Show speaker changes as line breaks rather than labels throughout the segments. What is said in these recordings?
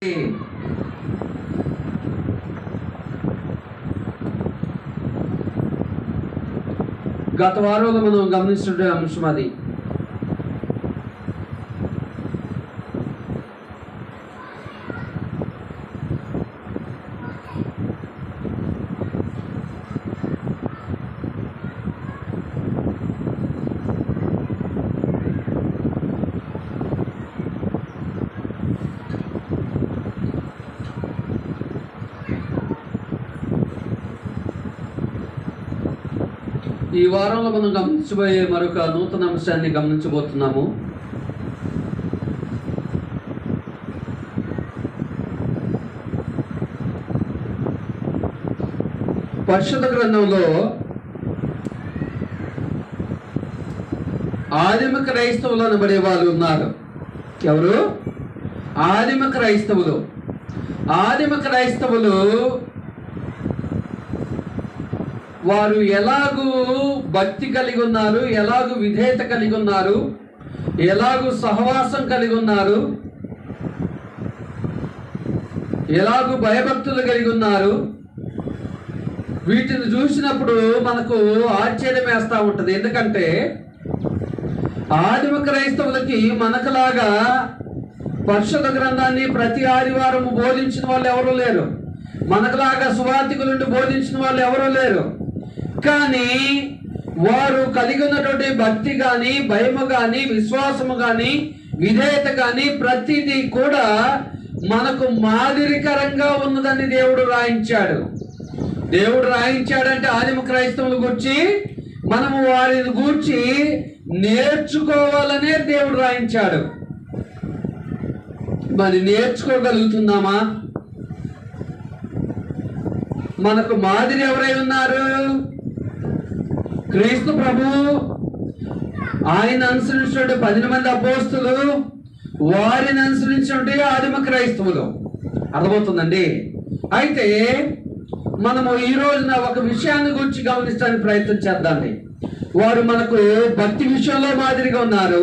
గత వారంలో మనం గమనించిన అంశం అది. ఈ వారంలో మనం గమనించబోయే మరొక నూతన అంశాన్ని గమనించబోతున్నాము. పరిశుద్ధ గ్రంథంలో ఆదిమ క్రైస్తవులు అనబడే వాళ్ళు ఉన్నారు. ఎవరు? ఆదిమ క్రైస్తవులు. ఆదిమ క్రైస్తవులు వారు ఎలాగూ భక్తి కలిగి ఉన్నారు, ఎలాగూ విధేయత కలిగి ఉన్నారు, ఎలాగూ సహవాసం కలిగి ఉన్నారు, ఎలాగూ భయభక్తులు కలిగి ఉన్నారు. వీటిని చూసినప్పుడు మనకు ఆశ్చర్యం వేస్తూ ఉంటుంది. ఎందుకంటే ఆదిమ క్రైస్తవులకి మనకులాగా పరిశుద్ధ గ్రంథాన్ని ప్రతి ఆదివారం బోధించిన వాళ్ళు ఎవరూ లేరు. మనకులాగా సువార్థికుల నుండి బోధించిన వాళ్ళు ఎవరూ లేరు. కానీ వారు కలిగి ఉన్నటువంటి భక్తి కానీ, భయము కానీ, విశ్వాసము కానీ, విధేయత కానీ ప్రతిదీ కూడా మనకు మాదిరికరంగా ఉన్నదని దేవుడు రాయించాడు. దేవుడు రాయించాడంటే ఆదిమ క్రైస్తవుల గురించి మనము వారిని గూర్చి నేర్చుకోవాలనే దేవుడు రాయించాడు. మరి నేర్చుకోగలుగుతున్నామా? మనకు మాదిరి ఎవరై ఉన్నారు? క్రీస్తు ప్రభు, ఆయన అనుసరించినటువంటి 10 మంది అపోస్తులు, వారిని అనుసరించినటువంటి ఆదిమ క్రైస్తవులు. అర్థమవుతుందండి? అయితే మనము ఈ రోజున ఒక విషయాన్ని గురించి గమనించడానికి ప్రయత్నం చేద్దాండి. వారు మనకు భక్తి విషయంలో మాదిరిగా ఉన్నారు,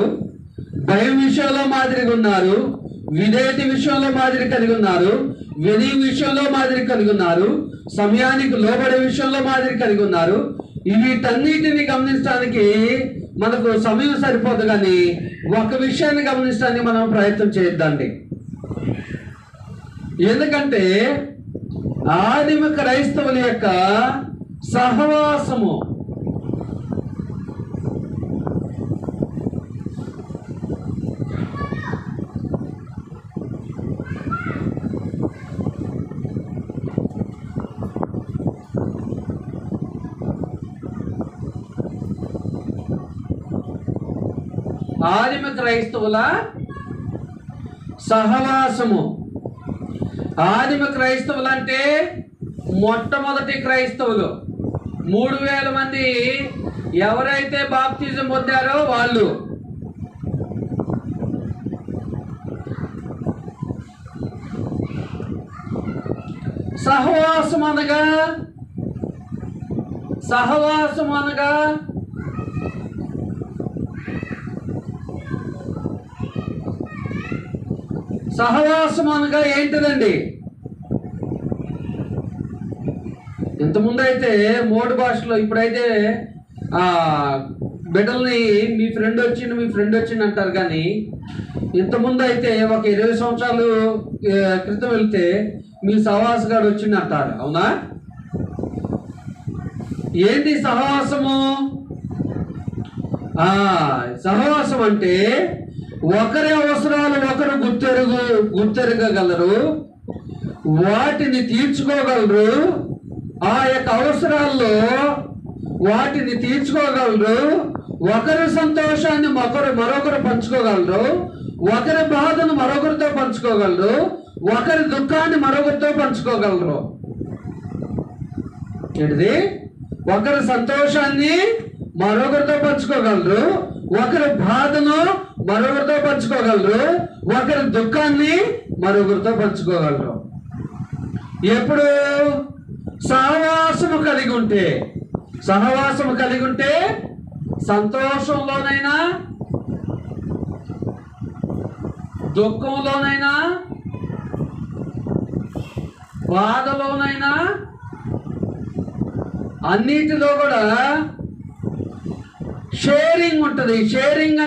భయం విషయంలో మాదిరిగా ఉన్నారు, విధేయత విషయంలో మాదిరి కలిగి ఉన్నారు, వినయం విషయంలో మాదిరి కలిగి ఉన్నారు, సమయానికి లోబడే విషయంలో మాదిరి కలిగి ఉన్నారు. వీటన్నిటిని గమనించడానికి మనకు సమయం సరిపోదు, కానీ ఒక విషయాన్ని గమనించడానికి మనం ప్రయత్నం చేద్దాండి. ఎందుకంటే ఆదిమ క్రైస్తవుల యొక్క సహవాసము ఆదిమ క్రైస్తవుల సహవాసము. ఆదిమ క్రైస్తవులు అంటే మొట్టమొదటి క్రైస్తవులు. 3000 మంది ఎవరైతే బాప్తిజం పొందారో వాళ్ళు. సహవాసం అనగా సహవాసం అనగా ఏంటిదండి? ఇంతకుముందు అయితే మోడు భాషలో, ఇప్పుడైతే బిడ్డల్ని మీ ఫ్రెండ్ వచ్చింది అంటారు. కానీ ఇంతకుముందు అయితే ఒక 20 సంవత్సరాలు క్రితం వెళ్తే మీ సహవాసగాడు వచ్చింది అంటారు. అవునా? ఏంటి సహవాసము? సహవాసం అంటే ఒకరి అవసరాలు ఒకరు గుర్తెరగగలరు, వాటిని తీర్చుకోగలరు, ఆ యొక్క అవసరాల్లో వాటిని తీర్చుకోగలరు, ఒకరి సంతోషాన్ని మరొకరు పంచుకోగలరు, ఒకరి బాధను మరొకరితో పంచుకోగలరు, ఒకరి దుఃఖాన్ని మరొకరితో పంచుకోగలరు. ఏంటిది? ఒకరి సంతోషాన్ని మరొకరితో పంచుకోగలరు, ఒకరి బాధను మరొకరితో పంచుకోగలరు, ఒకరి దుఃఖాన్ని మరొకరితో పంచుకోగలరు. ఎప్పుడు? సహవాసము కలిగి ఉంటే సంతోషంలోనైనా దుఃఖంలోనైనా బాధలోనైనా అన్నిటిలో కూడా షేరింగ్ ఉంటుంది. షేరింగ్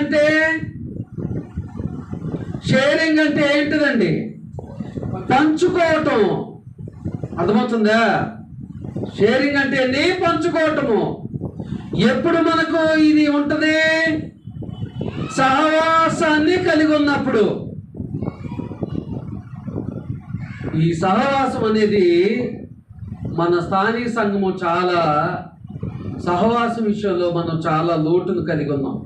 అంటే ఏంటిదండి? పంచుకోవటం. అర్థమవుతుందా? షేరింగ్ అంటే ఏంటి? పంచుకోవటము. ఎప్పుడు మనకు ఇది ఉంటుంది? సహవాసాన్ని కలిగి ఉన్నప్పుడు. ఈ సహవాసం అనేది మన స్థానిక సంఘము చాలా సహవాసం విషయంలో మనం చాలా లోటును కలిగి ఉన్నాం.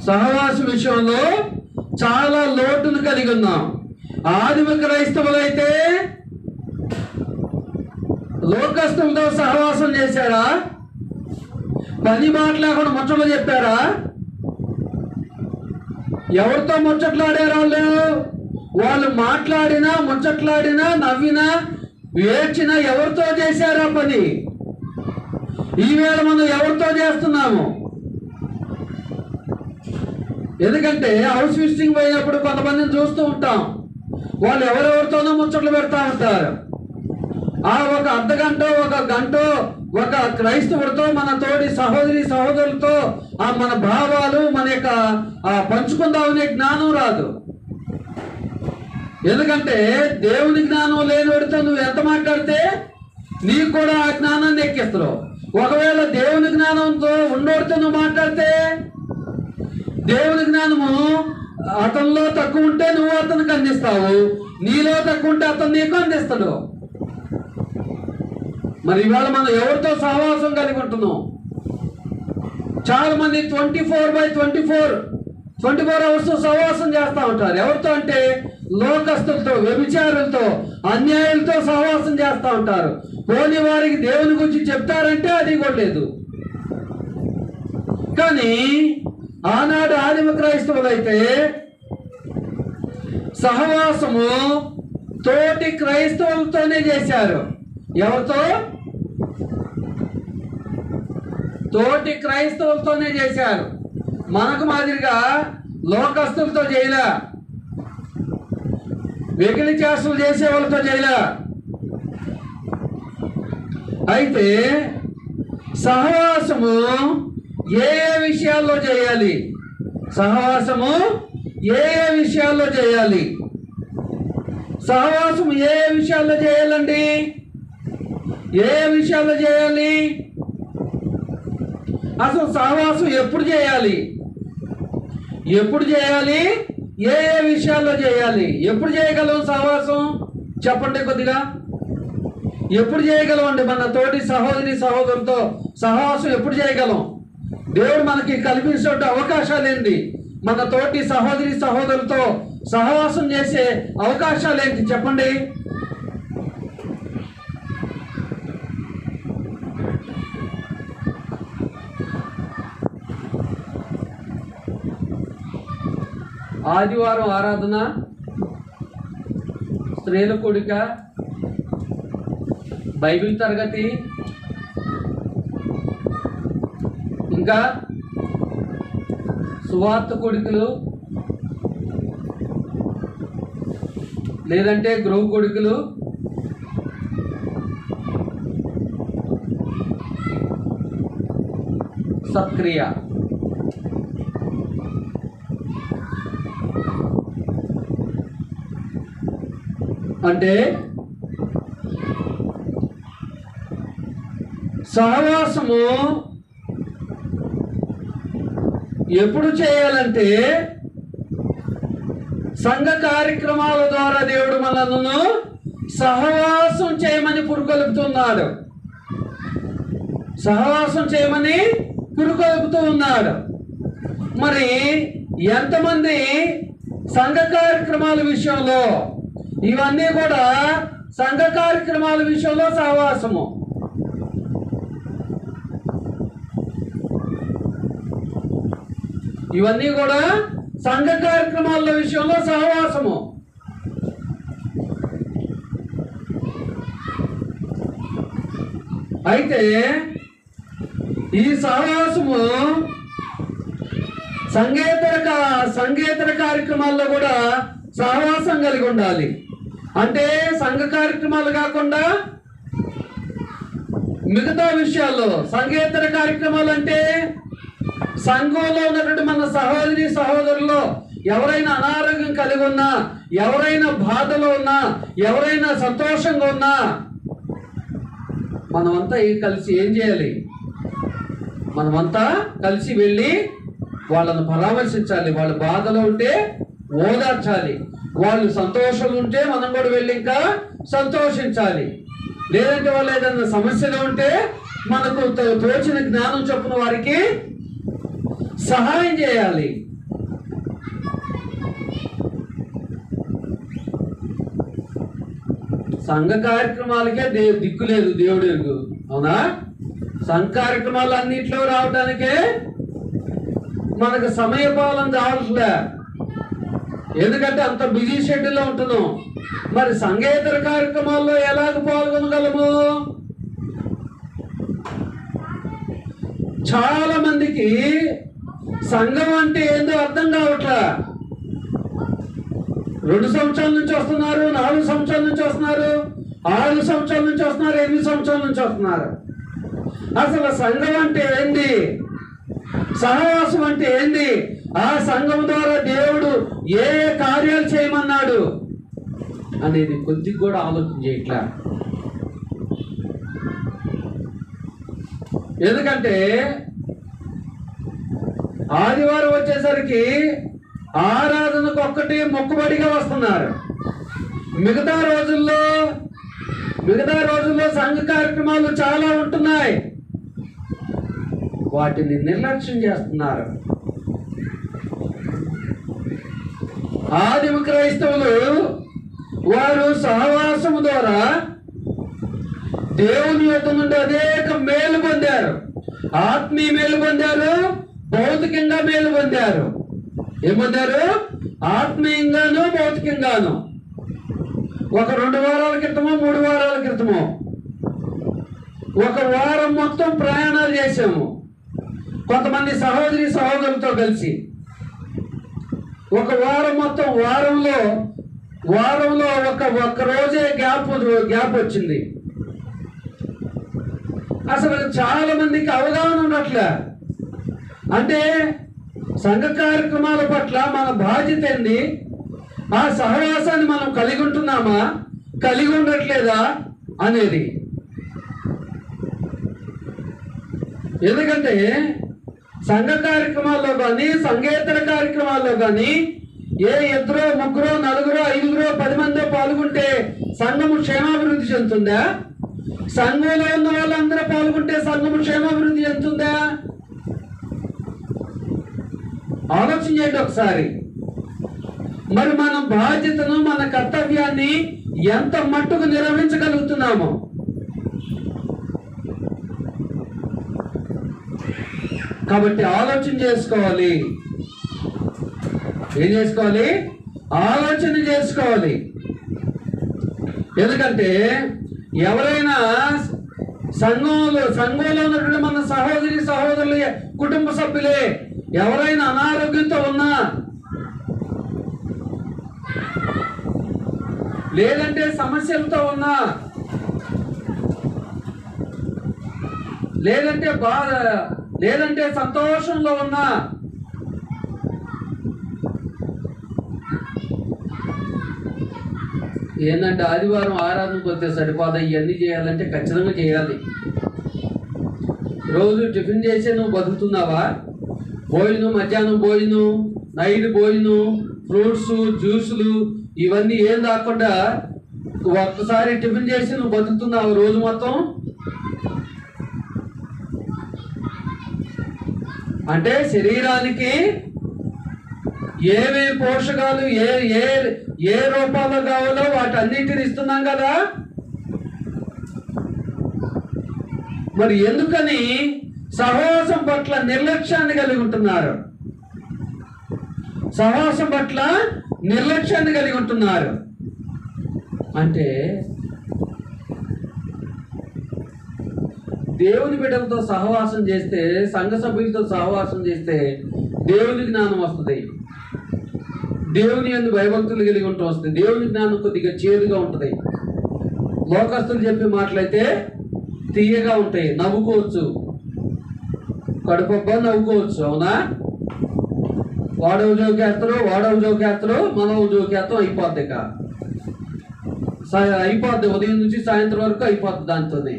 సహవాసం విషయంలో చాలా లోటును కలిగి ఉన్నాం. ఆదిమ క్రైస్తవులైతే లోకస్తులతో సహవాసం చేశారా? పని మాట్లాడకుండా ముచ్చట్లు చెప్పారా? ఎవరితో ముచ్చట్లాడారు? వాళ్ళు మాట్లాడినా, ముచ్చట్లాడినా, నవ్వినా, ఏడ్చినా ఎవరితో చేశారా పని? ఈవేళ మనం ఎవరితో చేస్తున్నాము? ఎందుకంటే హౌస్ విజిటింగ్ పోయినప్పుడు కొంతమందిని చూస్తూ ఉంటాం. వాళ్ళు ఎవరెవరితోనో ముచ్చట్లు పెడతా ఉంటారు. ఒక అర్ధగంట, ఒక గంట ఒక క్రైస్తవుడితో, మన తోటి సహోదరులతో మన భావాలు, మన యొక్క పంచుకుందామనే జ్ఞానం రాదు. ఎందుకంటే దేవుని జ్ఞానం లేనివాడితో నువ్వు ఎంత మాట్లాడితే నీకు కూడా ఆ జ్ఞానాన్ని ఎక్కిస్తావు. ఒకవేళ దేవుని జ్ఞానంతో ఉన్నోడితో నువ్వు మాట్లాడితే, దేవుని జ్ఞానము అతనిలో తక్కువ ఉంటే నువ్వు అతనికి అందిస్తావు, నీలో తక్కువ ఉంటే అతను నీకు అందిస్తాడు. మరి ఇవాళ మనం ఎవరితో సహవాసం కలిగి ఉంటున్నాం? చాలా మంది 24/24 అవర్స్ సహవాసం చేస్తూ ఉంటారు. ఎవరితో అంటే లోకస్తులతో, వ్యభిచారులతో, అన్యాయులతో సహవాసం చేస్తూ ఉంటారు. పోని వారికి దేవుని గురించి చెప్తారంటే అది కూడా లేదు. కానీ ఆనాడు ఆదిమ క్రైస్తవులైతే సహవాసము తోటి క్రైస్తవులతోనే చేశారు. ఎవరితో? తోటి క్రైస్తవులతోనే చేశారు. మనకు మాదిరిగా లోకస్తులతో చేయలే, వెకిలి చేష్టలు చేసే వాళ్ళతో చేయలే. అయితే సహవాసము ఏ విషయాల్లో చేయాలి? సహవాసము ఏ విషయాల్లో చేయాలి? సహవాసం ఏ విషయాల్లో చేయాలండి? ఏ విషయాల్లో చేయాలి? అసలు సహవాసం ఎప్పుడు చేయాలి? ఎప్పుడు చేయాలి? ఏ విషయాల్లో చేయాలి? ఎప్పుడు చేయగలం సహవాసం? చెప్పండి కొద్దిగా. ఎప్పుడు చేయగలం అండి? మన తోటి సహోదరులతో సహవాసం ఎప్పుడు చేయగలం? దేవుడు మనకి కల్పించే అవకాశాలు ఏంటి? మన తోటి సహోదరులతో సహవాసం చేసే అవకాశాలు ఏంటి చెప్పండి. ఆదివారం ఆరాధన, స్త్రీల కూడిక, బైబిల్ తరగతి, ఇంకా సువార్త కూడికలు, లేదంటే గృహ కూడికలు, సత్క్రియ. అంటే సహవాసము ఎప్పుడు చేయాలంటే సంఘ కార్యక్రమాల ద్వారా దేవుడు మనలను సహవాసం చేయమని పురుకొల్పుతున్నాడు. సహవాసం చేయమని పురుకొల్పుతూ ఉన్నాడు. మరి ఎంతమంది సంఘ కార్యక్రమాల విషయంలో, ఇవన్నీ కూడా సంఘ కార్యక్రమాల విషయంలో సహవాసము. ఇవన్నీ కూడా సంఘ కార్యక్రమాల విషయంలో సహవాసము. అయితే ఈ సహవాసము సంఘేతర కార్యక్రమాల్లో కూడా సహవాసం కలిగి ఉండాలి. అంటే సంఘ కార్యక్రమాలు కాకుండా మిగతా విషయాల్లో సంఘేతర కార్యక్రమాలు అంటే సంఘంలో ఉన్నటువంటి మన సహోదరి సహోదరులు ఎవరైనా అనారోగ్యం కలిగి ఉన్నా, ఎవరైనా బాధలో ఉన్నా, ఎవరైనా సంతోషంగా ఉన్నా మనమంతా కలిసి ఏం చేయాలి? మనమంతా కలిసి వెళ్ళి వాళ్ళను పరామర్శించాలి. వాళ్ళు బాధలో ఉంటే ఓదార్చాలి, వాళ్ళు సంతోషంలో ఉంటే మనం కూడా వెళ్ళి ఇంకా సంతోషించాలి. లేదంటే వాళ్ళు ఏదైనా సమస్యలు ఉంటే మనకు తోచిన జ్ఞానం చొప్పున వారికి సహాయం చేయాలి. సంఘ కార్యక్రమాలకే దిక్కు లేదు, దేవుడు ఎరుగు. అవునా? సంఘ కార్యక్రమాలు అన్నింటిలో రావడానికే మనకు సమయపాలన రావట్లే, ఎందుకంటే అంత బిజీ షెడ్యూల్లో ఉంటున్నాం. మరి సంఘేతర కార్యక్రమాల్లో ఎలాగ పాల్గొనగలము? చాలా మందికి సంఘం అంటే ఏందో అర్థం కావట్లే. 2 సంవత్సరాల నుంచి వస్తున్నారు, 4 సంవత్సరాల నుంచి వస్తున్నారు, 6 సంవత్సరాల నుంచి వస్తున్నారు, 8 సంవత్సరాల నుంచి వస్తున్నారు. అసలు సంఘం అంటే ఏంది? సహవాసం అంటే ఏంది? ఆ సంఘం ద్వారా దేవుడు ఏ కార్యాలు చేయమన్నాడు అనేది కొద్దిగా కూడా ఆలోచన చేయట్లా. ఎందుకంటే ఆదివారం వచ్చేసరికి ఆరాధనకు ఒక్కటి మొక్కుబడిగా వస్తున్నారు. మిగతా రోజుల్లో సంఘ కార్యక్రమాలు చాలా ఉంటున్నాయి, వాటిని నిర్లక్ష్యం చేస్తున్నారు. ఆదిమ క్రైస్తవులు వారు సహవాసము ద్వారా దేవుని యొద్ద నుండి అనేక మేలు పొందారు. ఆత్మీయ మేలు పొందారు, భౌతికంగా మేలు పొందారు. ఏం పొందారు? ఆత్మీయంగాను భౌతికంగాను. ఒక 2 వారాల క్రితమో 3 వారాల క్రితమో ఒక వారం మొత్తం ప్రయాణాలు చేసాము కొంతమంది సహోదరి సహోదరులతో కలిసి. ఒక వారం మొత్తం, వారంలో ఒక్క రోజే గ్యాప్ వచ్చింది. అసలు చాలా మందికి అవగాహన ఉండట్లే. అంటే సంఘ కార్యక్రమాల పట్ల మన బాధ్యత ఏంది? ఆ సహవాసాన్ని మనం కలిగి ఉంటున్నామా, కలిగి ఉండట్లేదా అనేది. ఎందుకంటే సంఘ కార్యక్రమాల్లో కానీ సంఘేతర కార్యక్రమాల్లో కానీ ఏ 2, 3, 4, 5, 10 మంది పాల్గొంటే సంఘము క్షేమాభివృద్ధి చెందుతుందా? సంఘంలో ఉన్న వాళ్ళందరూ పాల్గొంటే సంఘము క్షేమాభివృద్ధి చెందుతుందా? ఆలోచన చేయండి ఒకసారి. మరి మన బాధ్యతను, మన కర్తవ్యాన్ని ఎంత మట్టుకు నిర్వహించగలుగుతున్నామో. కాబట్టి ఆలోచన చేసుకోవాలి. ఏం చేసుకోవాలి? ఆలోచన చేసుకోవాలి. ఎందుకంటే ఎవరైనా సంఘంలో ఉన్నటువంటి మన సహోదరి సహోదరులు, కుటుంబ సభ్యులే ఎవరైనా అనారోగ్యంతో ఉన్నా, లేదంటే సమస్యలతో ఉన్నా, లేదంటే సంతోషంలో ఉన్నా, ఏంటంటే ఆదివారం ఆరాధనకు వస్తే సరిపోదా, ఇవన్నీ చేయాలంటే ఖచ్చితంగా చేయాలి. రోజు టిఫిన్ చేసే నువ్వు బతుకుతున్నావా? భోజనం, మధ్యాహ్నం భోజనం, నైట్ భోజనం, ఫ్రూట్స్, జ్యూసులు ఇవన్నీ ఏం కాకుండా ఒక్కసారి టిఫిన్ చేసి నువ్వు బతుకుతున్నావు రోజు మొత్తం? అంటే శరీరానికి ఏమే పోషకాలు ఏ రూపాల్లో కావాలో వాటన్నిటిని ఇస్తున్నాం కదా. మరి ఎందుకని సహవాసం పట్ల నిర్లక్ష్యాన్ని కలిగి ఉంటున్నారు? సహవాసం పట్ల నిర్లక్ష్యాన్ని కలిగి ఉంటున్నారు అంటే దేవుని బిడ్డలతో సహవాసం చేస్తే, సంఘ సభ్యులతో సహవాసం చేస్తే దేవుని జ్ఞానం వస్తుంది, దేవుని యందు భయభక్తులు కలిగి ఉండటం వస్తుంది. దేవుని జ్ఞానం కొద్దిగా చేదుగా ఉంటుంది. లోకస్తులు చెప్పే మాటలైతే తీయగా ఉంటాయి, నవ్వుకోవచ్చు, కడుపబ్బా నవ్వుకోవచ్చు. అవునా? వాడవు జోకేస్తారు, మనవు జోకేస్తాం, అయిపోద్ది. అయిపోద్ది, ఉదయం నుంచి సాయంత్రం వరకు అయిపోద్ది దాంతోనే.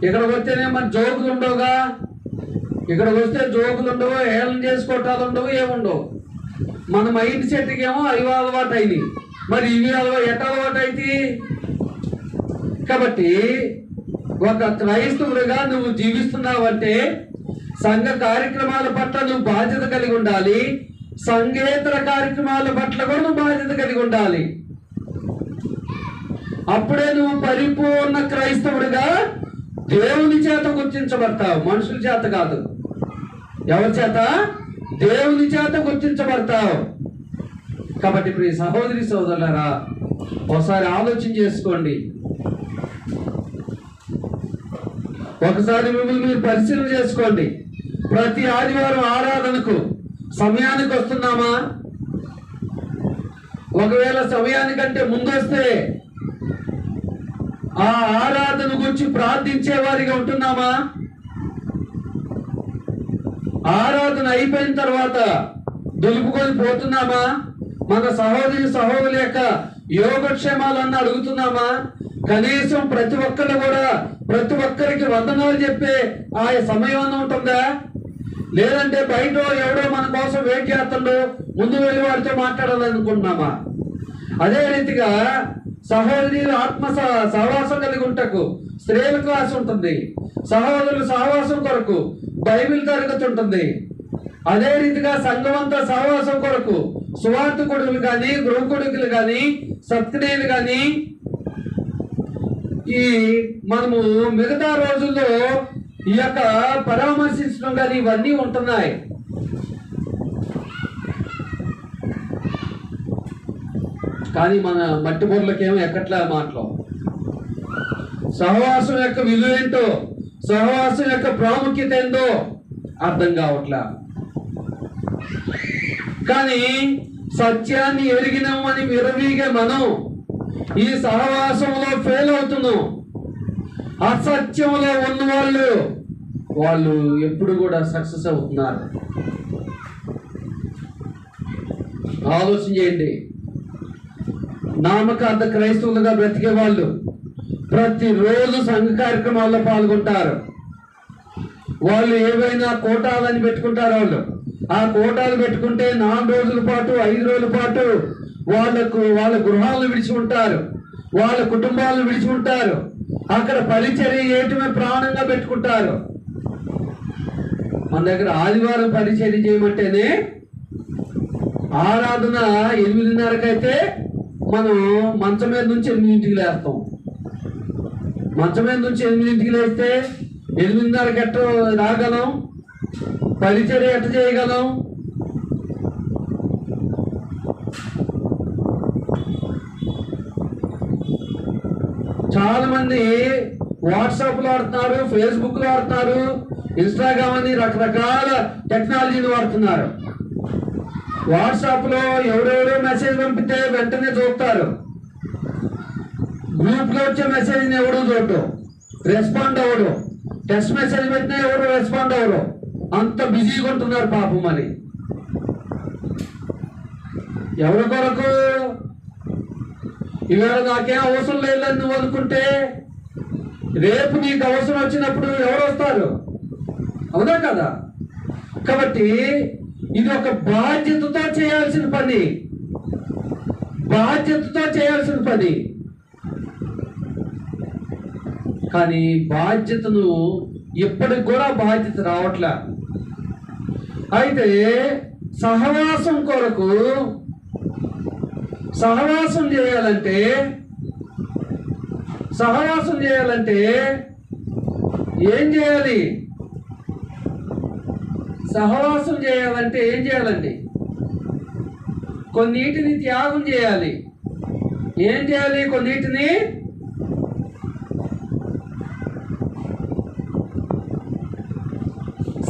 ఇక్కడికి వస్తేనే మన జోకులు ఉండవుగా. ఇక్కడికి వస్తే జోకులు ఉండవు, ఏళ్ళని చేసుకోవటాలు ఉండవు, ఏముండవు. మన మైండ్ సెట్కి ఏమో అవి అలవాటు అయింది, మరి ఇవి ఎట్లా అలవాటు అయితే. కాబట్టి ఒక క్రైస్తవుడిగా నువ్వు జీవిస్తున్నావంటే సంఘ కార్యక్రమాల పట్ల నువ్వు బాధ్యత కలిగి ఉండాలి. సంఘేతర కార్యక్రమాల పట్ల కూడా నువ్వు బాధ్యత కలిగి ఉండాలి. అప్పుడే నువ్వు పరిపూర్ణ క్రైస్తవుడిగా దేవుని చేత గుర్తించబడతావు, మనుషుల చేత కాదు. ఎవరి చేత? దేవుని చేత గుర్తించబడతావు. కాబట్టి ప్రియ సహోదరి సోదరులారా, ఒకసారి ఆలోచన చేసుకోండి. ఒకసారి మిమ్మల్ని మీరు పరిశీలన చేసుకోండి. ప్రతి ఆదివారం ఆరాధనకు సమయానికి వస్తున్నామా? ఒకవేళ సమయానికంటే ముందొస్తే ఆ ఆరాధన గురించి ప్రార్థించే వారిగా ఉంటున్నామా? ఆరాధన అయిపోయిన తర్వాత దులుపుకొని పోతున్నామా? మన సహోదరుల యొక్క యోగక్షేమాలన్నీ అడుగుతున్నామా? కనీసం ప్రతి ఒక్కరికి వందనాలు చెప్పే ఆ సమయం అన్న ఉంటుందా? లేదంటే బయట ఎవడో మన కోసం వెయిట్ చేస్తుండో ముందు వెళ్ళి వాడితో మాట్లాడాలనుకుంటున్నామా? అదే రీతిగా సహోదరులు ఆత్మ సహవాసం కలిగి ఉంటకు స్త్రీలకు ఆశ ఉంటుంది. సహోదరులు సహవాసం కొరకు బైబిల్ తరగతి ఉంటుంది. అదే రీతిగా సంఘమంతా సహవాసం కొరకు సువార్థకుడులు కానీ, గృహకుడుకులు కానీ, సత్క్రియలు కానీ, ఈ మనము మిగతా రోజుల్లో ఈ యొక్క పరామర్శించడం కానీ ఇవన్నీ ఉంటున్నాయి. కానీ మన మట్టి బొర్లకేమో ఎక్కట్లే మాటలు. సహవాసం యొక్క విలువ ఏంటో, సహవాసం యొక్క ప్రాముఖ్యత ఏందో అర్థం కావట్లా. కానీ సత్యాన్ని ఎరిగినామని విరవీగే మనం ఈ సహవాసంలో ఫెయిల్ అవుతున్నాం. అసత్యంలో ఉన్న వాళ్ళు ఎప్పుడు కూడా సక్సెస్ అవుతున్నారు. ఆలోచన చేయండి. నామకార్థ క్రైస్తవులుగా బ్రతికే వాళ్ళు ప్రతిరోజు సంఘ కార్యక్రమాల్లో పాల్గొంటారు. వాళ్ళు ఏవైనా కోటాలని పెట్టుకుంటారు. వాళ్ళు ఆ కోటాలు పెట్టుకుంటే 4 రోజుల పాటు 5 రోజుల పాటు వాళ్ళ గృహాలను విడిచి ఉంటారు, వాళ్ళ కుటుంబాలను విడిచి ఉంటారు. అక్కడ పరిచర్య చేయటమే ప్రాణంగా పెట్టుకుంటారు. మన దగ్గర ఆదివారం పరిచర్య చేయమంటేనే ఆరాధన 8:30కైతే మనం మంచం మీద నుంచి 8ంటికి లేస్తాం. మంచం మీద నుంచి 8ంటికి లేస్తే 8:30కి ఎట్ట రాగలం? పరిచర్య ఎట్ట చేయగలం? చాలా మంది వాట్సాప్లో వాడుతున్నారు, ఫేస్బుక్లో వాడుతున్నారు, ఇన్స్టాగ్రామ్ అని రకరకాల టెక్నాలజీని వాడుతున్నారు. వాట్సాప్లో ఎవరెవరో మెసేజ్ పంపితే వెంటనే చూస్తారు. గ్రూప్లో వచ్చే మెసేజ్ని ఎవడో చూడటం, రెస్పాండ్ అవ్వడు. టెక్స్ట్ మెసేజ్ పెట్టినా ఎవరు రెస్పాండ్ అవ్వరు. అంత బిజీగా ఉంటున్నారు పాపం. మరి ఎవరి కొరకు? ఇవాళ నాకేం అవసరం లేదని నువ్వు అనుకుంటే రేపు నీకు అవసరం వచ్చినప్పుడు ఎవరు వస్తారు? అవునా కదా? కాబట్టి ఇది ఒక బాధ్యతతో చేయాల్సిన పని, బాధ్యతతో చేయాల్సిన పని. కానీ బాధ్యతను ఇప్పటికి కూడా బాధ్యత రావట్లే. అయితే సహవాసం కొరకు సహవాసం చేయాలంటే ఏం చేయాలి? సహవాసం చేయాలంటే ఏం చేయాలండి? కొన్నిటిని త్యాగం చేయాలి. ఏం చేయాలి? కొన్నిటిని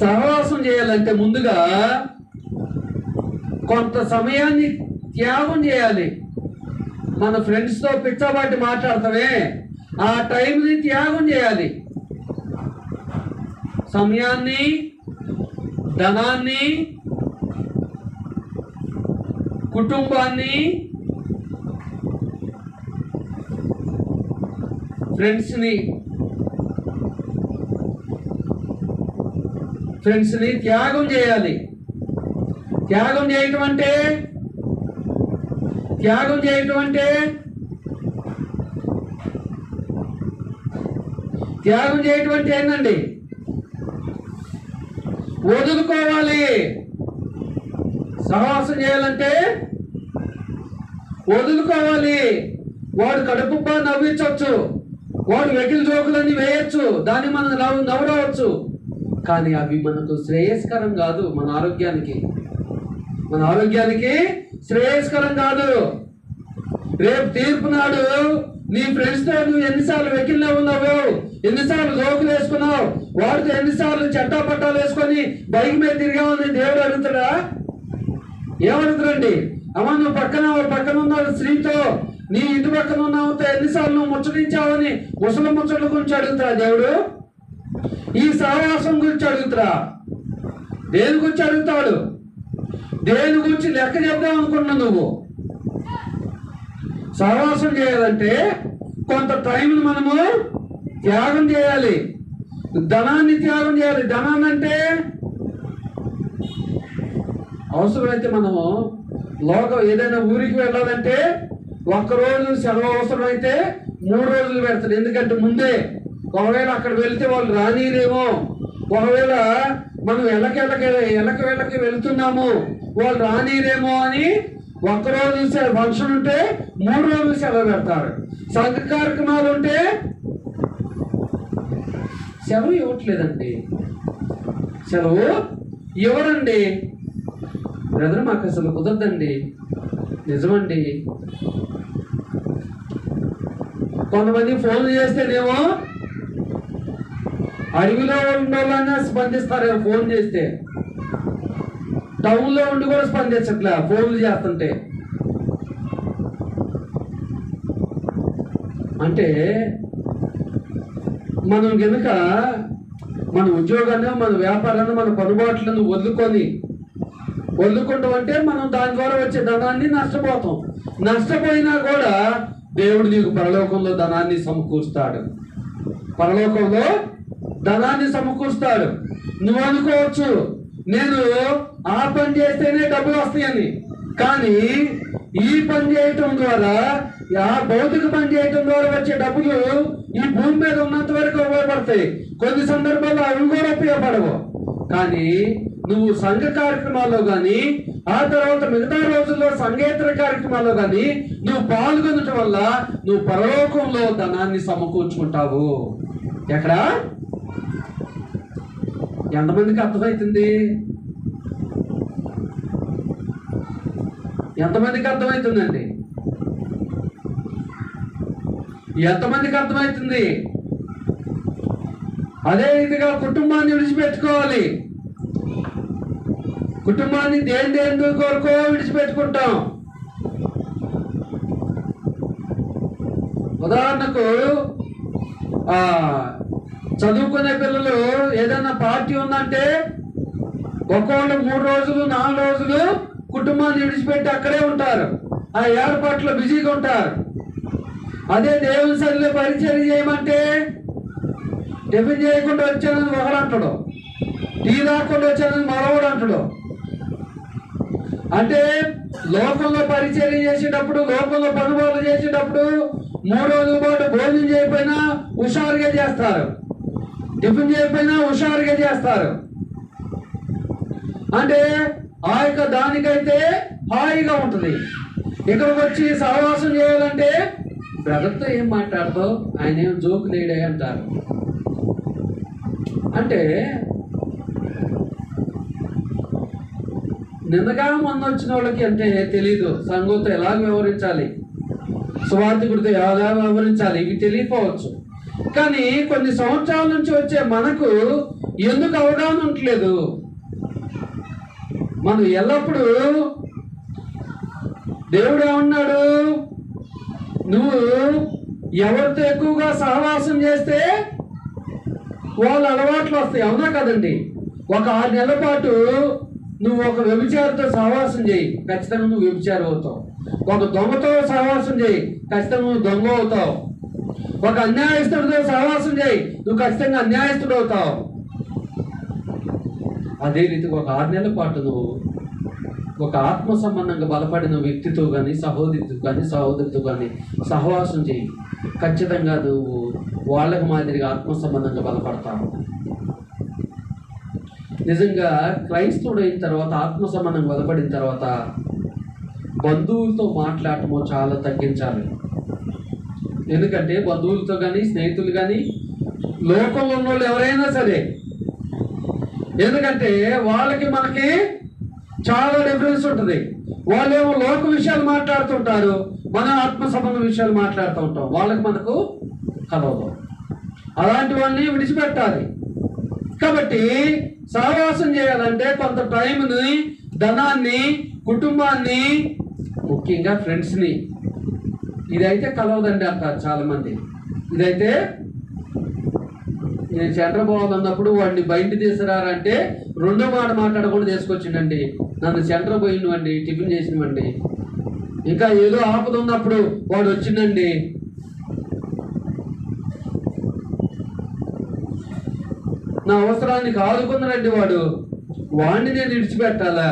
సహవాసం చేయాలంటే ముందుగా కొంత సమయాన్ని త్యాగం చేయాలి. మన ఫ్రెండ్స్తో పిచ్చబాటి మాట్లాడతామే, ఆ టైంని త్యాగం చేయాలి. సమయాన్ని, ధనాన్ని, కుటుంబాన్ని, ఫ్రెండ్స్ని త్యాగం చేయాలి. త్యాగం చేయటం అంటే ఏంటండి? వదులుకోవాలి. సహవాసం చేయాలంటే వదులుకోవాలి. వాడు కడుపుబ్బా నవ్వించవచ్చు, వాడు వెకిలి జోకులన్నీ వేయచ్చు, దాన్ని మనం నవ్వవచ్చు. కానీ అవి మనకు శ్రేయస్కరం కాదు. మన ఆరోగ్యానికి శ్రేయస్కరం కాదు. రేపు తీర్పు నాడు నీ ఫ్రెండ్స్తో నువ్వు ఎన్నిసార్లు వెకిలిలో ఉన్నావు, ఎన్నిసార్లు జోకులు వేసుకున్నావు, వాడితో ఎన్నిసార్లు చట్టా పట్టాలు వేసుకొని బైక్ మీద తిరిగామని దేవుడు అడుగుతాడా? ఏమడుగుతారండి? అమ్మ, నువ్వు పక్కన ఉన్న స్త్రీతో, నీ ఇంటి పక్కన ఉన్నావుతో ఎన్నిసార్లు నువ్వు ముచ్చటించావని ముచ్చట్ల గురించి అడుగుతారా దేవుడు? ఈ సహవాసం గురించి అడుగుతారా? దేని గురించి అడుగుతాడు? దేని గురించి లెక్క చెప్దాం అనుకున్నావు నువ్వు? సహవాసం చేయాలంటే కొంత టైంని మనము త్యాగం చేయాలి, ధనాన్ని త్యాగం చేయాలి. ధనాన్ని అంటే అవసరమైతే మనము ఏదైనా ఊరికి వెళ్ళాలంటే ఒక్కరోజు సెలవు అవసరమైతే 3 రోజులు పెడతాడు. ఎందుకంటే ముందే ఒకవేళ అక్కడ వెళ్తే వాళ్ళు రానీరేమో, ఒకవేళ మనం ఎల్లకి వెళ్తున్నాము వాళ్ళు రానీరేమో అని ఒక్కరోజు ఫంక్షన్ ఉంటే 3 రోజులు సెలవు పెడతారు. సంఘ కార్యక్రమాలు ఉంటే సెలవు ఇవ్వట్లేదండి. సెలవు ఇవ్వరండి. బ్రదర్, మాకు అసలు కుదరదండి. నిజమండి. కొంతమంది ఫోన్లు చేస్తేనేమో అడవిలో ఉండేవాళ్ళన్నా స్పందిస్తారు ఫోన్ చేస్తే, టౌన్లో ఉండి కూడా స్పందించట్లే ఫోన్లు చేస్తుంటే. అంటే మనం కనుక మన ఉద్యోగాన్ని, మన వ్యాపారాన్ని, మన పనుబాట్లను వదులుకుంటాం అంటే మనం దాని ద్వారా వచ్చే ధనాన్ని నష్టపోతాం. నష్టపోయినా కూడా దేవుడు నీకు పరలోకంలో ధనాన్ని సమకూరుస్తాడు. నువ్వు అనుకోవచ్చు, నేను ఆ పని చేస్తేనే డబ్బులు వస్తాయని. కానీ ఈ పని చేయటం ద్వారా, ఆ భౌతిక పని చేయటం ద్వారా వచ్చే డబ్బులు ఈ భూమి మీద ఉన్నంత వరకు ఉపయోగపడతాయి. కొన్ని సందర్భాల్లో అవి కూడా ఉపయోగపడవు. కానీ నువ్వు సంఘ కార్యక్రమాల్లో కానీ, ఆ తర్వాత మిగతా రోజుల్లో సంఘేతర కార్యక్రమాల్లో కానీ నువ్వు పాల్గొనటం వల్ల నువ్వు పరలోకంలో ధనాన్ని సమకూర్చుకుంటావు. ఎక్కడ? ఎంతమందికి అర్థమవుతుంది? ఎంతమందికి అర్థమవుతుందండి? ఎంతమందికి అర్థమవుతుంది? అదే రీతిగా కుటుంబాన్ని విడిచిపెట్టుకోవాలి. కుటుంబాన్ని దేని కొరకో విడిచిపెట్టుకుంటాం. ఉదాహరణకు చదువుకునే పిల్లలు ఏదైనా పార్టీ ఉందంటే ఒక్కొక్కళ్ళు 3 రోజులు 4 రోజులు కుటుంబాన్ని విడిచిపెట్టి అక్కడే ఉంటారు. ఆ ఏర్పాట్లో బిజీగా ఉంటారు. అదే దేవుని సన్నిధిలో పరిచర్య చేయమంటే టిఫిన్ చేయకుండా వచ్చానని ఒకడు అంటాడు, టీ తాకుండా వచ్చానని మరొకడు అంటాడు. అంటే లోకంలో పరిచర్య చేసేటప్పుడు, లోకంలో పనుబాట్లు చేసేటప్పుడు 3 రోజుల పాటు భోజనం చేయకపోయినా హుషారుగా చేస్తారు, టిఫిన్ చేయకపోయినా హుషారుగా చేస్తారు. అంటే ఆ యొక్క దానికైతే హాయిగా ఉంటుంది. ఇక్కడికి వచ్చి సహవాసం చేయాలంటే బ్రదర్తో ఏం మాట్లాడతావు, ఆయన ఏం జోకు లేడే అంటారు. అంటే నిన్నగా మొన్న వచ్చిన వాళ్ళకి అంటే తెలీదు సంఘంతో ఎలాగ వ్యవహరించాలి, సువార్థికుడితో ఎలా వ్యవహరించాలి, ఇవి తెలియకపోవచ్చు. కానీ కొన్ని సంవత్సరాల నుంచి వచ్చే మనకు ఎందుకు అవగాహన ఉండట్లేదు? మనం ఎల్లప్పుడూ దేవుడు ఏమన్నాడు? నువ్వు ఎవరితో ఎక్కువగా సహవాసం చేస్తే వాళ్ళ అలవాట్లు వస్తాయి. అవునా కదండి? ఒక 6 నెలల పాటు నువ్వు ఒక వ్యభిచారితో సహవాసం చేయి, ఖచ్చితంగా నువ్వు వ్యభిచారి అవుతావు. ఒక దొంగతో సహవాసం చేయి, ఖచ్చితంగా నువ్వు దొంగ అవుతావు. ఒక అన్యాయస్తుడితో సహవాసం చేయి, నువ్వు ఖచ్చితంగా అన్యాయస్తుడు అవుతావు. అదే రీతిగా ఒక 6 నెలల పాటు నువ్వు ఒక ఆత్మ సంబంధంగా బలపడిన వ్యక్తితో కానీ, సహోదరితో కానీ, సహోదరితో కానీ సహవాసం చేయి, ఖచ్చితంగా నువ్వు వాళ్ళకి మాదిరిగా ఆత్మ సంబంధంగా బలపడతావు. నిజంగా క్రైస్తవుడు అయిన తర్వాత, ఆత్మ సంబంధం బలపడిన తర్వాత బంధువులతో మాట్లాడటము చాలా తగ్గించాలి. ఎందుకంటే బంధువులతో కానీ, స్నేహితులు కానీ, లోకంలో ఉన్న వాళ్ళు ఎవరైనా సరే, ఎందుకంటే వాళ్ళకి మనకి చాలా డిఫరెన్స్ ఉంటుంది. వాళ్ళేమో లోక విషయాలు మాట్లాడుతుంటారు, మన ఆత్మ సంబంధ విషయాలు మాట్లాడుతూ ఉంటాం. వాళ్ళకి మనకు కలవదు. అలాంటి వాళ్ళని విడిచిపెట్టాలి. కాబట్టి సహవాసం చేయాలంటే కొంత టైంని, ధనాన్ని, కుటుంబాన్ని, ముఖ్యంగా ఫ్రెండ్స్ని, ఇదైతే కలవదండి అంటారు చాలామంది. ఇదైతే నేను చంద్రబాబు అన్నప్పుడు వాడిని బయట తీసుకురారంటే రెండో మాట మాట్లాడకుండా తీసుకొచ్చిండండి. నన్ను సెంటర్ పోయినవండి, టిఫిన్ చేసినవండి, ఇంకా ఏదో ఆపద ఉన్నప్పుడు వాడు వచ్చిందండి. నా అవసరానికి ఆదుకున్నాడండి వాడిని నేను విడిచిపెట్టాలా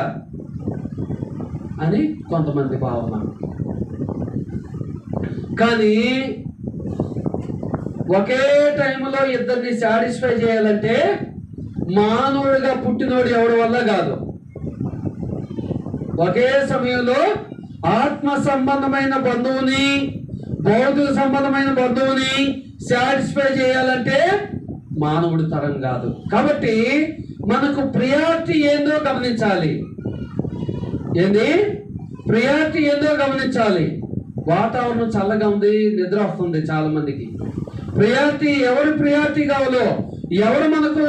అని కొంతమంది భావన. కానీ ఒకే టైంలో ఇద్దరిని సాటిస్ఫై చేయాలంటే మానవుడిగా పుట్టినోడు ఎవడి వల్ల కాదు. ఒకే సమయంలో ఆత్మ సంబంధమైన బంధువుని, భౌతిక సంబంధమైన బంధువుని సాటిస్ఫై చేయాలంటే మానవుడి తరం కాదు. కాబట్టి మనకు ప్రియారిటీ ఏందో గమనించాలి. ప్రియారిటీ ఏందో గమనించాలి. వాతావరణం చల్లగా ఉంది, నిద్ర వస్తుంది చాలా మందికి. ప్రియారిటీ ఎవరు ప్రియారిటీ కావాలో, ఎవరు మనకు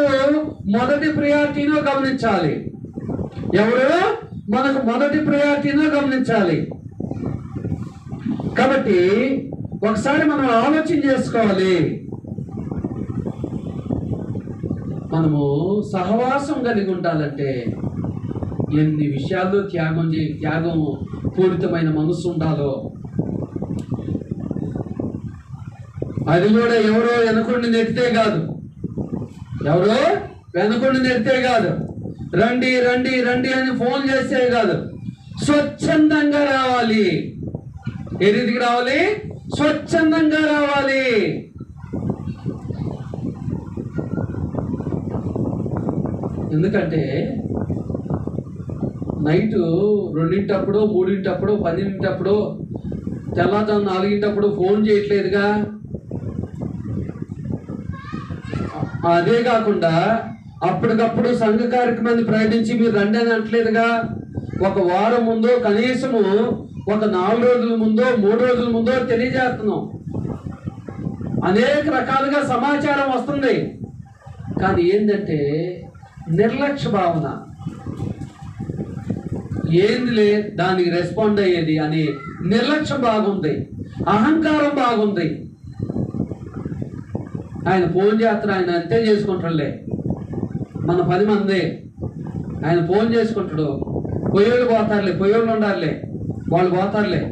మొదటి ప్రియారిటీనో గమనించాలి. ఎవరు మనకు మొదటి ప్రియారిటీనో గమనించాలి. కాబట్టి ఒకసారి మనం ఆలోచన చేసుకోవాలి. మనము సహవాసం కలిగి ఉండాలంటే ఎన్ని విషయాల్లో త్యాగం పూరితమైన మనసు ఉండాలో. అది కూడా ఎవరో వెనకుండి నెట్టితే కాదు, రండి రండి రండి అని ఫోన్ చేస్తే కాదు, స్వచ్ఛందంగా రావాలి. ఏ రీతికి రావాలి? స్వచ్ఛందంగా రావాలి. ఎందుకంటే నైట్ 2:00, 3:00, 10:00, తెల్లవారుజాము 4:00 ఫోన్ చేయట్లేదుగా. అదే కాకుండా అప్పటికప్పుడు సంఘ కార్యక్రమాన్ని ప్రకటించి మీరు రండి అని అంటలేదుగా. ఒక వారం ముందో, కనీసము ఒక 4 రోజుల ముందో, 3 రోజుల ముందో తెలియజేస్తున్నాం. అనేక రకాలుగా సమాచారం వస్తుంది. కానీ ఏంటంటే నిర్లక్ష్య భావన, ఏందిలే దానికి రెస్పాండ్ అయ్యేది అని నిర్లక్ష్యం బాగుంది, అహంకారం బాగుంది. ఆయన ఫోన్ చేస్తాడు, ఆయన అంతే చేసుకుంటాడులే, మన 10 మంది ఆయన ఫోన్ చేసుకుంటాడు, పొయ్యోళ్ళు పోతారులే, పొయ్యోళ్ళు ఉండాలిలే, వాళ్ళు పోతారులే.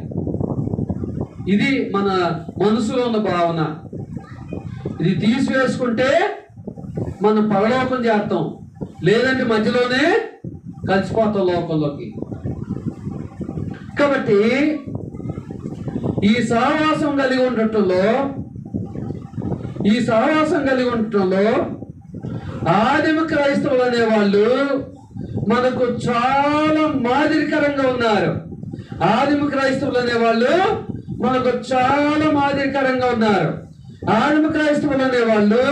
ఇది మన మనసులో ఉన్న భావన. ఇది తీసివేసుకుంటే మనం పరలోకం చేస్తాం, లేదంటే మధ్యలోనే కలిసిపోతాం లోకంలోకి. కాబట్టి ఈ సహవాసం కలిగి ఉండటంలో ఆదిమ క్రైస్తవులు అనేవాళ్ళు మనకు చాలా మాదిరికరంగా ఉన్నారు. ఆదిమ క్రైస్తవులు అనేవాళ్ళు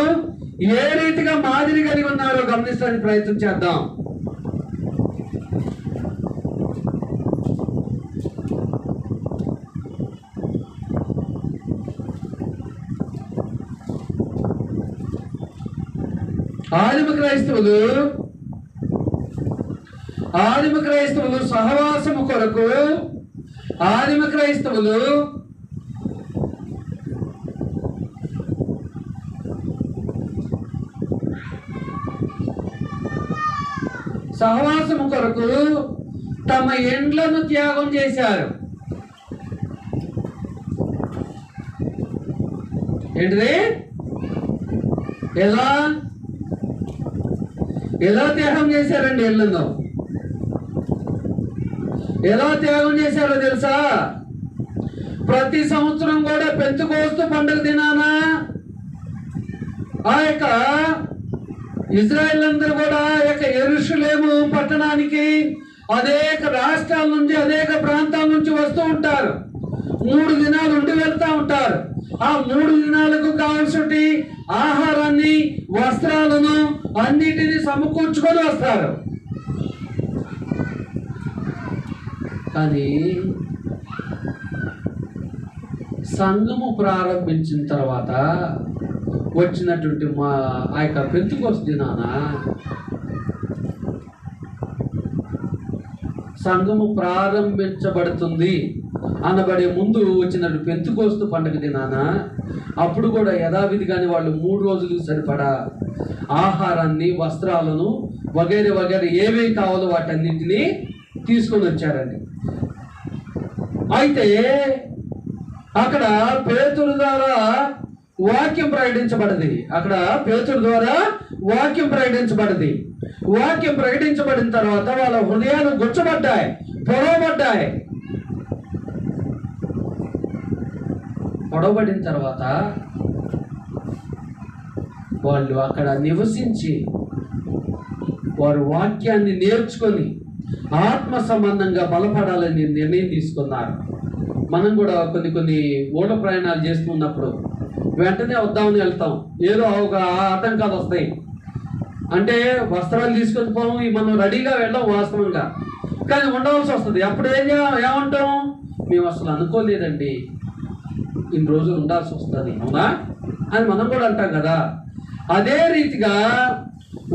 ఏ రీతిగా మాదిరి కలిగి ఉన్నారో గమనించడానికి ప్రయత్నం చేద్దాం. ఆదిమ క్రైస్తవులు సహవాసము కొరకు ఆదిమ క్రైస్తవులు సహవాసము కొరకు తమ ఇండ్లను త్యాగం చేశారు. ఏంటిది? ఎలా త్యాగం చేశారండి ఇళ్ళను? ఎలా త్యాగం చేశారో తెలుసా? ప్రతి సంవత్సరం కూడా పెంతెకోస్తు పండుగ దినాన ఆ యొక్క ఇజ్రాయేల్ అందరూ కూడా ఆ యొక్క యెరూషలేము పట్టణానికి అనేక రాష్ట్రాల నుంచి అనేక ప్రాంతాల నుంచి వస్తూ ఉంటారు. 3 దినాలు ఉండి వెళ్తా ఉంటారు. ఆ 3 దినాలకు కావాల్సిన ఆహారాన్ని, వస్త్రాలను అన్నిటినీ సమకూర్చుకొని వస్తారు. కానీ సంఘము ప్రారంభించిన తర్వాత వచ్చినటువంటి ఆ యొక్క పెంతెకోస్తు దినాన సంఘము ప్రారంభించబడుతుంది అనబడే ముందు వచ్చినట్టు పెంతెకోస్తు పండుగ దినాన అప్పుడు కూడా యథావిధిగానే వాళ్ళు 3 రోజులు సరిపడా ఆహారాన్ని, వస్త్రాలను వగైరే వగైరే ఏమేమి కావాలో వాటన్నింటినీ తీసుకొని వచ్చారండి. అయితే అక్కడ పేతురు ద్వారా వాక్యం ప్రకటించబడింది. వాక్యం ప్రకటించబడిన తర్వాత వాళ్ళ హృదయాలు గుచ్చబడ్డాయి, పొడవబడిన తర్వాత వాళ్ళు అక్కడ నివసించి వారు వాక్యాన్ని నేర్చుకొని ఆత్మ సంబంధంగా బలపడాలని నిర్ణయం తీసుకున్నారు. మనం కూడా కొన్ని ఊళ్ళ ప్రయాణాలు చేస్తున్నప్పుడు వెంటనే వద్దామని వెళ్తాం. ఏదో ఒక ఆటంకాలు వస్తాయి. అంటే వస్త్రాలు తీసుకొని పోము, మనం రెడీగా వెళ్ళాం వాస్తవంగా, కానీ ఉండవలసి వస్తుంది. అప్పుడు ఏమంటాం? మేము అసలు అనుకోలేదండి ఇన్ని రోజులు ఉండాల్సి వస్తుంది, అవునా అని మనం కూడా అంటాం కదా. అదే రీతిగా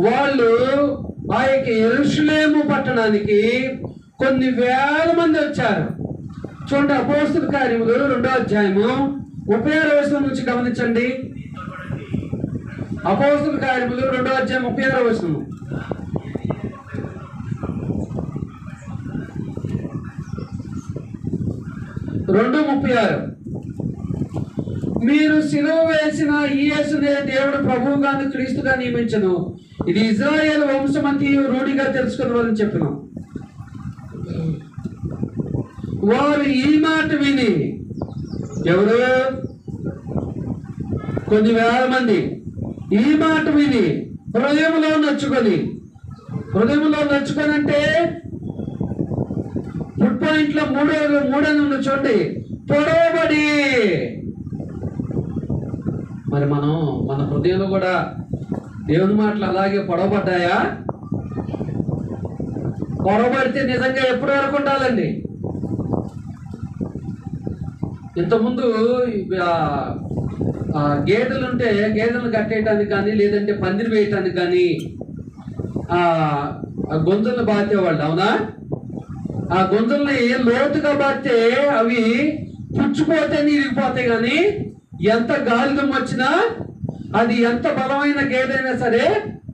వాళ్ళు ఆ యొక్క యెరూషలేము పట్టణానికి కొన్ని వేల మంది వచ్చారు. చూడండి, అపోస్తలుల కార్యములు 2వ అధ్యాయము 36వ వచనం నుంచి గమనించండి. అపోస్తలుల కార్యములు 2వ అధ్యాయం 36వ వచనం. మీరు సిలువ వేసిన ఈ యేసునే దేవుడు ప్రభువుగాను క్రీస్తుగా నియమించను. ఇది ఇజ్రాయేల్ వంశమంతి రూఢిగా తెలుసుకున్నవారని చెప్పిన వారు ఈ మాట విని, ఎవరు? కొన్ని వేల మంది ఈ మాట విని హృదయంలో నచ్చుకొని అంటే ఫుడ్ పాయింట్ లో 3 ఉంది చూడండి, పొడవబడి. మరి మన హృదయంలో కూడా దేవుని మాటలు అలాగే పొడవబడ్డాయా? పొడవబడితే నిజంగా ఎప్పటి వరకు ఉండాలండి? ఇంతకుముందు గేదెలు ఉంటే గేదెలను కట్టేయటానికి కానీ, లేదంటే పందిరి వేయటానికి కానీ గొంతులను బాతేవాళ్ళు, అవునా? ఆ గొంతుల్ని లోతుగా బాతే అవి పుచ్చిపోతే ఇరిగిపోతాయి. కానీ ఎంత గాలి దుమ్ము వచ్చినా, అది ఎంత బలమైన గేదైనా సరే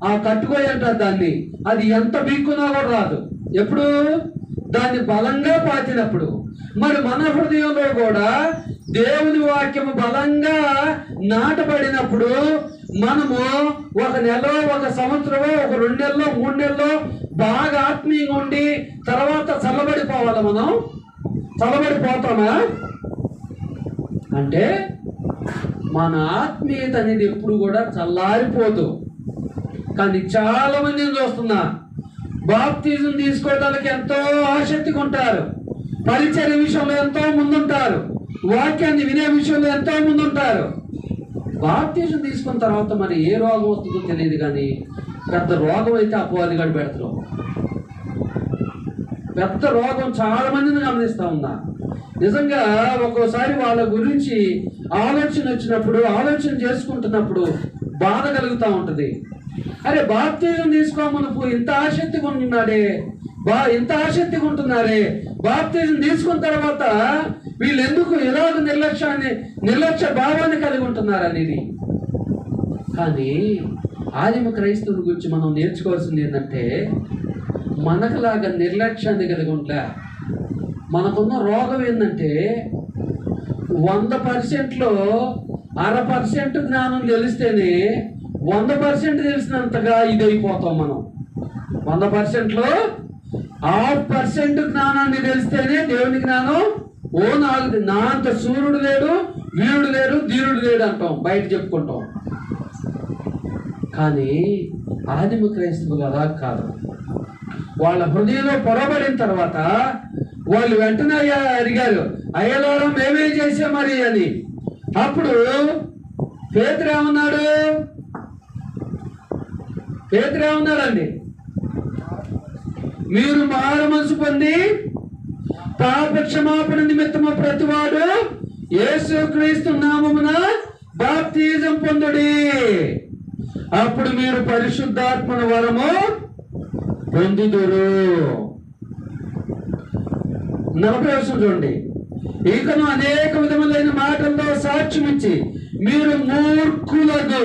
ఆ కట్టుకోయి అంటారు దాన్ని, అది ఎంత బీక్కున్నా కూడా రాదు. ఎప్పుడు? దాన్ని బలంగా పాతినప్పుడు. మరి మన హృదయంలో కూడా దేవుని వాక్యము బలంగా నాటబడినప్పుడు మనము 1 నెల, 1 సంవత్సరమో, 2 నెలలో, 3 నెలలో బాగా ఆత్మీయంగా ఉండి తర్వాత చల్లబడిపోవాలి. మనం చల్లబడిపోతామా అంటే మన ఆత్మీయత అనేది ఎప్పుడు కూడా చల్లారిపోదు. కానీ చాలా మందిని చూస్తున్నా, బాప్తిజం తీసుకోవడానికి ఎంతో ఆసక్తిగా ఉంటారు, పరిచర్య విషయంలో ఎంతో ముందుంటారు, వాక్యాన్ని వినే విషయంలో ఎంతో ముందుంటారు. బాప్తిజం తీసుకున్న తర్వాత మరి ఏ రోగం వస్తుందో తెలియదు, కానీ పెద్ద రోగం అయితే అపవాదిగా పెడతారు. పెద్ద రోగం చాలా మందిని గమనిస్తా ఉన్నా. నిజంగా ఒక్కోసారి వాళ్ళ గురించి ఆలోచన చేసుకుంటున్నప్పుడు బాధ కలుగుతూ ఉంటుంది. అరే, బాప్తిజం తీసుకోమనుకో ఇంత ఆసక్తిగా ఉన్నాడే, ఇంత ఆసక్తిగా ఉంటున్నారే, బాప్తిజం తీసుకున్న తర్వాత వీళ్ళు ఎందుకు ఇలాగ నిర్లక్ష్య భావాన్ని కలిగి ఉంటున్నారు అనేది. కానీ ఆదిమ క్రైస్తవుల గురించి మనం నేర్చుకోవాల్సింది ఏంటంటే, మనకులాగా నిర్లక్ష్యాన్ని కలిగి ఉంటే, మనకున్న రోగం ఏంటంటే 100%లో 0.5% జ్ఞానం తెలిస్తేనే 100% తెలిసినంతగా ఇదైపోతాం మనం. 100%లో 0.5% జ్ఞానాన్ని తెలిస్తేనే దేవుని జ్ఞానం నా అంత సూర్యుడు లేడు, వీరుడు లేడు, ధీరుడు లేడు అంటాం, బయట చెప్పుకుంటాం. కానీ ఆదిమ క్రైస్తవులు అలా కాదు. వాళ్ళ హృదయంలో పొరబడిన తర్వాత వాళ్ళు వెంటనే అడిగారు, అయ్యలారా మేమేం చేసాం మరి అని. అప్పుడు పేతురు ఏమన్నాడండి? మీరు మారు మనసు పొంది పాప క్షమాపణ నిమిత్తము ప్రతివాడు యేసుక్రీస్తు నామమున బాప్తిజం పొందుడి, అప్పుడు మీరు పరిశుద్ధాత్మను వరము పొందుదురు. 40వ వచనం చూడండి. ఇకను అనేక విధములైన మాటల్లో సాక్ష్యం ఇచ్చి మీరు మూర్ఖులకు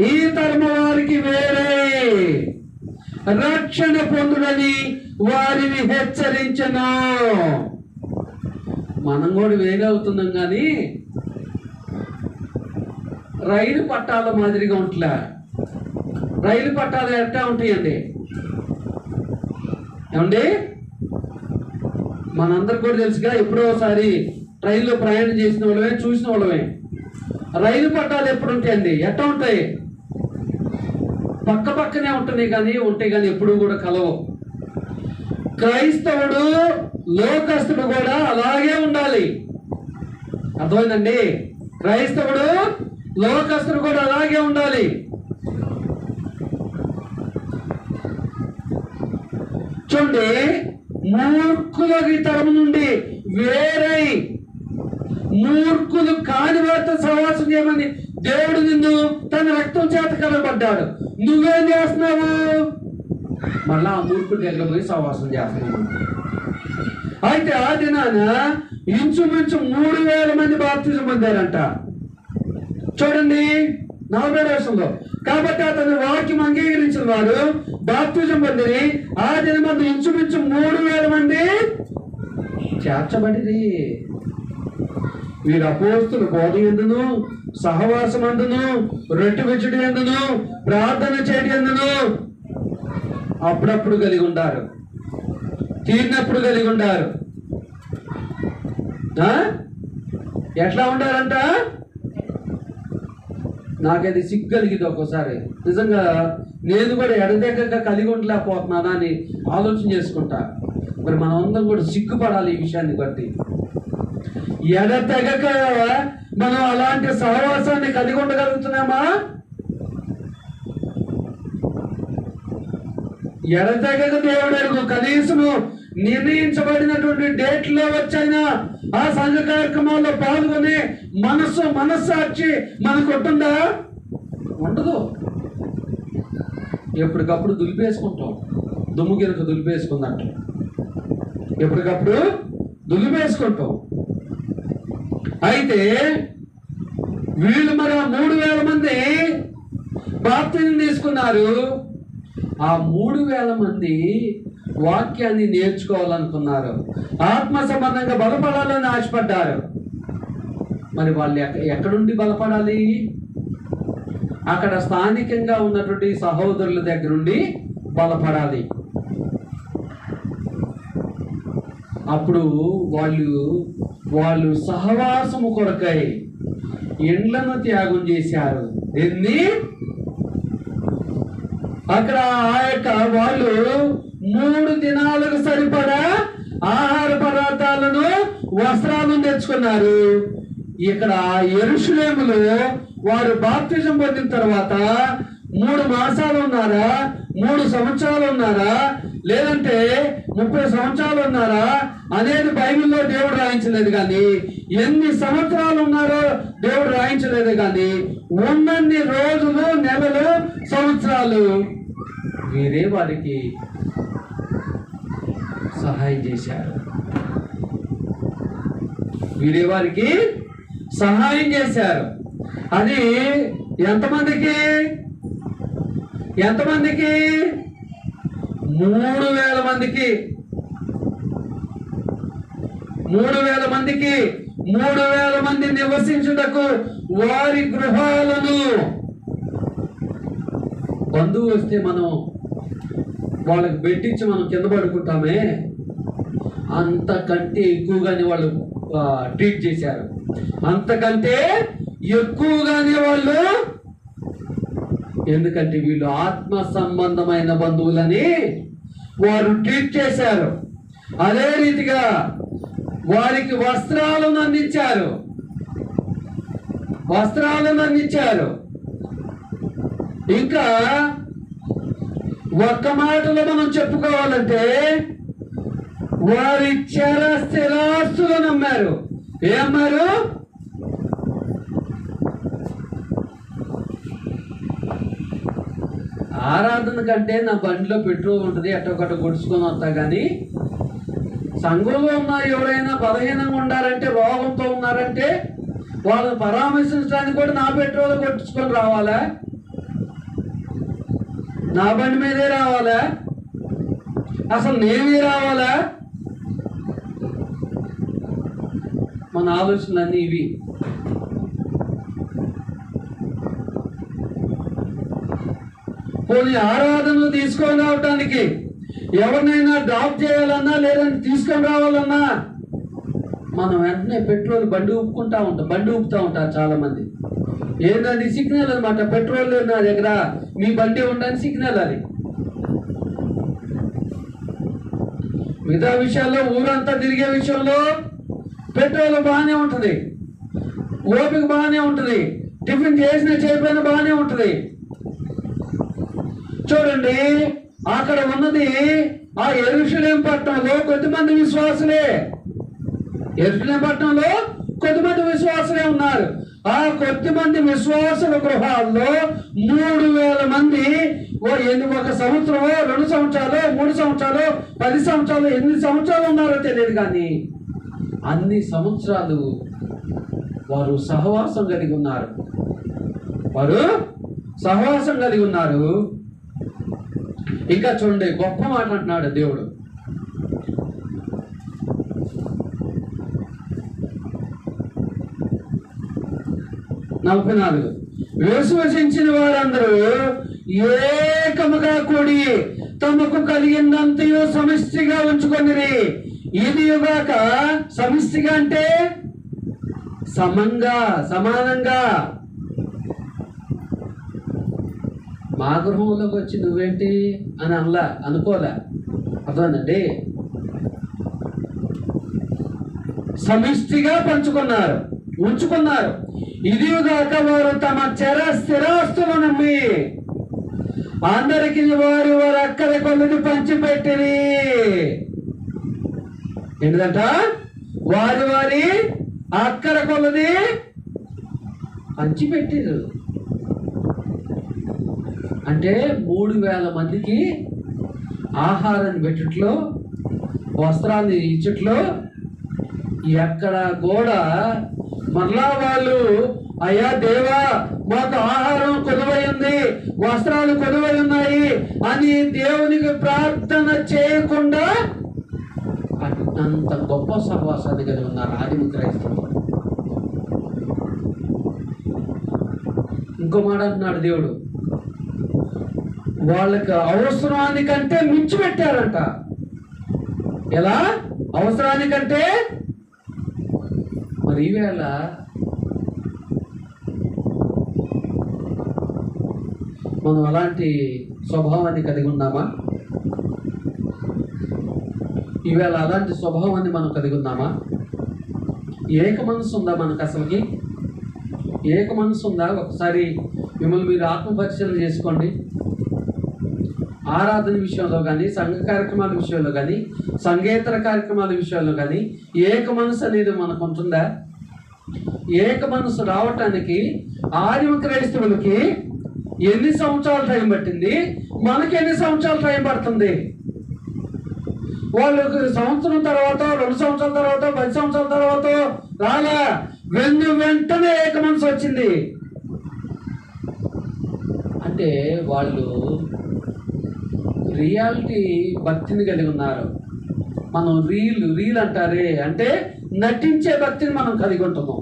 ఈ తరము వారికి వేరే రక్షణ పొందుడని వారిని హెచ్చరించను. మనం కూడా వేగవుతున్నాం కానీ రైలు పట్టాల మాదిరిగా ఉంటలే. రైలు పట్టాలు ఎట్టా ఉంటాయండి ఏమండి? మనందరికి కూడా తెలుసుగా, ఎప్పుడో ఒకసారి ట్రైన్లో ప్రయాణం చేసిన వాళ్ళమే, చూసిన వాళ్ళమే. రైలు పట్టాలు ఎప్పుడు ఉంటాయండి? ఎట్లా ఉంటాయి? పక్కనే ఉంటాయి కానీ ఎప్పుడు కూడా కలవు. క్రైస్తవుడు లోకస్తుడు కూడా అలాగే ఉండాలి. అర్థమైందండి? క్రైస్తవుడు లోకస్తుడు కూడా అలాగే ఉండాలి. చూడండి, మూర్ఖులకి తరము నుండి వేరై మూర్ఖులు కాని వారితో సహవాసం చేయమని దేవుడు నిన్ను తన రక్తం చేత కనబడ్డాడు. నువ్వేం చేస్తున్నావు? మళ్ళా ఆ మూర్ఖుడి దగ్గర పోయి సహవాసం చేస్తున్నావు. అయితే ఆ దినాన ఇంచుమించు 3,000 మంది బాప్తిజం పొందారంట. చూడండి 40వ వచనంలో. కాబట్టి అతని వాక్యం అంగీకరించిన వారు బాప్తిజం పొందిరి. ఆ దినమందు ఇంచుమించు 3,000 మంది చేర్చబడిరి. వీరు అపోస్తులు బోధ ఎందును, సహవాసం అందును, రొట్టె విచ్చుట ఎందును, ప్రార్థన చేయడం ఎందును అప్పుడప్పుడు కలిగి ఉండారు, తీరినప్పుడు కలిగి ఉండారు. ఎట్లా ఉండాలంట? నాకది సిగ్గు కలిగింది ఒక్కోసారి. నిజంగా నేను కూడా ఎడదెగ్గగా కలిగి ఉండలేకపోతున్నానా అని ఆలోచన చేసుకుంటా. మరి మనం అందరం కూడా సిగ్గుపడాలి ఈ విషయాన్ని బట్టి. ఎడతెగక మనం అలాంటి సహవాసాన్ని కలిగి ఉండగలుగుతున్నామా? ఎడతెగక దేవుడు ఎరుగు. కనీసము నిర్ణయించబడినటువంటి డేట్లో వచ్చైనా ఆ సంఘ కార్యక్రమాల్లో పాల్గొనే మనస్సాక్షి మనకు ఉంటుందా? ఉండదు. ఎప్పటికప్పుడు దులిపేసుకుంటాం, దుమ్ము గిరకు దులిపేసుకున్నట్టు ఎప్పటికప్పుడు దులిపేసుకుంటాం. అయితే వీళ్ళు మరి 3,000 మంది బాప్తిజం తీసుకున్నారు. ఆ 3,000 మంది వాక్యాన్ని నేర్చుకోవాలనుకున్నారు, ఆత్మ సంబంధంగా బలపడాలని ఆశపడ్డారు. మరి వాళ్ళు ఎక్కడుండి బలపడాలి? అక్కడ స్థానికంగా ఉన్నటువంటి సహోదరుల దగ్గర నుండి బలపడాలి. అప్పుడు వాళ్ళు సహవాసము కొరకై ఇండ్లను త్యాగం చేశారు. అక్కడ వాళ్ళు 3 దినాలకు సరిపడా ఆహార పదార్థాలను, వస్త్రాలను తెచ్చుకున్నారు. ఇక్కడ యెరూషలేములో వారు బాప్తిజం పొందిన తర్వాత 3 మాసాలు ఉన్నారా, 3 సంవత్సరాలు ఉన్నారా, లేదంటే 30 సంవత్సరాలు ఉన్నారా అనేది బైబిల్లో దేవుడు రాయించలేదు. కానీ ఎన్ని సంవత్సరాలు ఉన్నారో దేవుడు రాయించలేదు. కానీ ఉన్నన్ని రోజులు, నెలలు, సంవత్సరాలు వీరే వారికి సహాయం చేశారు. వీరే వారికి సహాయం చేశారు. అది ఎంతమందికి? 3,000 మందికి. 3,000 మందికి 3,000 మంది నివసించుటకు వారి గృహాలను. బంధువు వస్తే మనం వాళ్ళకి పెట్టించి మనం కింద పడుకుంటామే, అంతకంటే ఎక్కువగానే వాళ్ళు ట్రీట్ చేశారు. అంతకంటే ఎక్కువగానే వాళ్ళు, ఎందుకంటే వీళ్ళు ఆత్మ సంబంధమైన బంధువులని వారు ట్రీట్ చేశారు. అదే రీతిగా వారికి వస్త్రాలను అందించారు. ఇంకా ఒక్క మాటలో మనం చెప్పుకోవాలంటే వారి స్థిరాస్తులను అమ్మారు. ఏమన్నారు? ఆరాధన కంటే నా బండిలో పెట్రోల్ ఉంటుంది, ఎట్టొకట కొడుచుకొని వస్తా. కానీ సంఘంలో ఉన్నారు ఎవరైనా బలహీనంగా ఉండాలంటే, రోగంతో ఉన్నారంటే వాళ్ళని పరామర్శించడానికి కూడా నా పెట్రోల్ కొట్టించుకొని రావాలా? నా బండి మీదే రావాలా? అసలు నేనే రావాలా? మన ఆలోచనలన్నీ ఇవి. పోనీ ఆరాధనలు తీసుకొని రావటానికి ఎవరినైనా డ్రాప్ చేయాలన్నా, లేదంటే తీసుకొని రావాలన్నా మనం వెంటనే పెట్రోల్ బండి ఊపుతూ ఉంటారు చాలా మంది. ఏంటంటే సిగ్నల్ అనమాట. పెట్రోల్ లేదు నా దగ్గర, మీ బండి ఉండని సిగ్నల్ అది. మిగతా విషయాల్లో, ఊరంతా తిరిగే విషయంలో పెట్రోల్ బాగానే ఉంటుంది, ఓపిక బాగానే ఉంటుంది, టిఫిన్ చేసినా చేయకపోయినా బాగానే ఉంటుంది. చూడండి, అక్కడ ఉన్నది ఆ యెరూషలేము పట్టణంలో కొద్దిమంది విశ్వాసులే. యెరూషలేము పట్టణంలో కొద్దిమంది విశ్వాసులే ఉన్నారు. ఆ కొద్దిమంది విశ్వాసుల గృహాల్లో 3,000 మంది ఒక సంవత్సరం, 2 సంవత్సరాలు, 3 సంవత్సరాలు, 10 సంవత్సరాలు, ఎన్ని సంవత్సరాలు ఉన్నారో తెలియదు. కానీ అన్ని సంవత్సరాలు వారు సహవాసం కలిగి ఉన్నారు. ఇంకా చూడండి, గొప్ప మాట అంటున్నాడు దేవుడు. విశ్వసించిన వారందరూ ఏకముగా కూడి తమకు కలిగిందంతయు సమిష్టిగా ఉంచుకొనిరి. ఇదిగాక, సమిష్టిగా అంటే సమానంగా. మా గృహంలోకి వచ్చి నువ్వేంటి అని అనుకోలే. అర్థమైందండి? సమిష్టిగా ఉంచుకున్నారు. ఇదిగాక వారు తమ స్థిరాస్తులను నమ్మి అందరికి వారి అక్కర కొలది పంచిపెట్టిరి. ఏంటంట? వారి అక్కర కొలది పంచిపెట్టిరు. అంటే 3,000 మందికి ఆహారాన్ని పెట్టుట్లో, వస్త్రాన్ని ఇచ్చుట్లో, ఎక్కడ కూడా మరలా వాళ్ళు అయ్యా దేవా మాకు ఆహారం కొలువై ఉంది, వస్త్రాలు కొలువై ఉన్నాయి అని దేవునికి ప్రార్థన చేయకుండా అంత గొప్ప సహవాసాన్ని కలిగి ఉన్నారు ఆదిమ క్రైస్తవులు. ఇంకో మాట అంటున్నాడు దేవుడు, వాళ్ళకి అవసరానికంటే మించి పెట్టారంట. ఎలా? అవసరానికంటే. మరి ఈవేళ మనం అలాంటి స్వభావాన్ని కలిగి ఉన్నామా? ఈవేళ అలాంటి స్వభావాన్ని మనం కలిగి ఉన్నామా? ఏక మనసు ఉందా మనకు? అసలుకి ఏక మనసు ఉందా? ఒకసారి మిమ్మల్ని మీరు ఆత్మపరిశీలన చేసుకోండి. ఆరాధన విషయంలో కానీ, సంఘ కార్యక్రమాల విషయంలో కానీ, సంఘేతర కార్యక్రమాల విషయంలో కానీ ఏక మనసు అనేది మనకు ఉంటుందా? ఏక మనసు రావటానికి ఆదిమ క్రైస్తవులకి ఎన్ని సంవత్సరాలు టైం పట్టింది, మనకి ఎన్ని సంవత్సరాలు టైం పడుతుంది? వాళ్ళకి సంవత్సరం తర్వాత, 2 సంవత్సరాల తర్వాత, 10 సంవత్సరాల తర్వాత రాలా, వెంటనే ఏక మనసు వచ్చింది. అంటే వాళ్ళు రియాలిటీ భక్తిని కలిగి ఉన్నారు. మనం రీల్ అంటారే, అంటే నటించే భక్తిని మనం కలిగి ఉంటున్నాం.